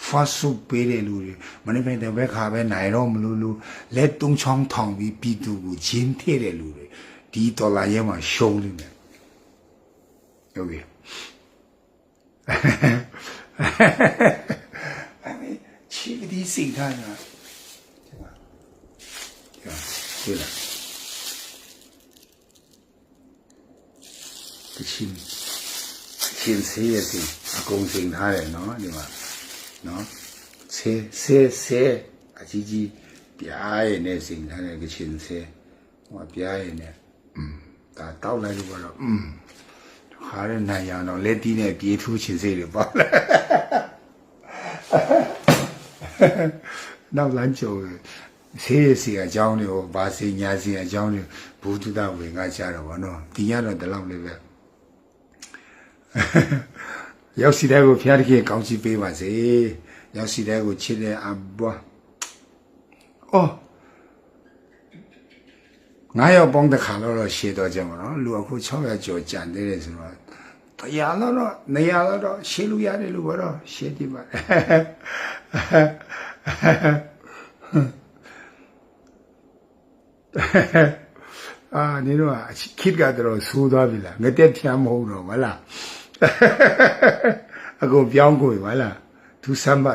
fast food ပေးတဲ့လူတွေမနေ့ကတည်းကခါပဲနိုင်တော့မလို့လက်တုံးချောင်းထောင်ပြီးပြည်သူကိုချင်းထည့်တဲ့လူတွေဒီတော်လာရဲ့မှာရှုံးနေတယ်။ဟုတ်ပြီ။ချီဒီစိတ်ထားတာ对了，这亲谁也行，公正他人喏，对吧？喏，谁自己别人的行他那个亲戚，我别人的，他到来就说还是那样的，来地呢别出亲戚的罢了，那篮球。谁啊讲的，把谁年谁啊讲的，不知道为俺家的话喏，第二个得啷个了？要是那个偏的去搞起背完噻，要是那个吃的啊不，哦，俺要帮他看了写到这么了，如果超越就简单的是吧？他压了，那压了，写路压的路了，写的吧，啊，你说啊，คิดกันตลอดสู้ตัวไปละเงี้ยเทียมหูหรอวะล่ะอากูเปลี่ยนกูวะล่ะทุสัมบะ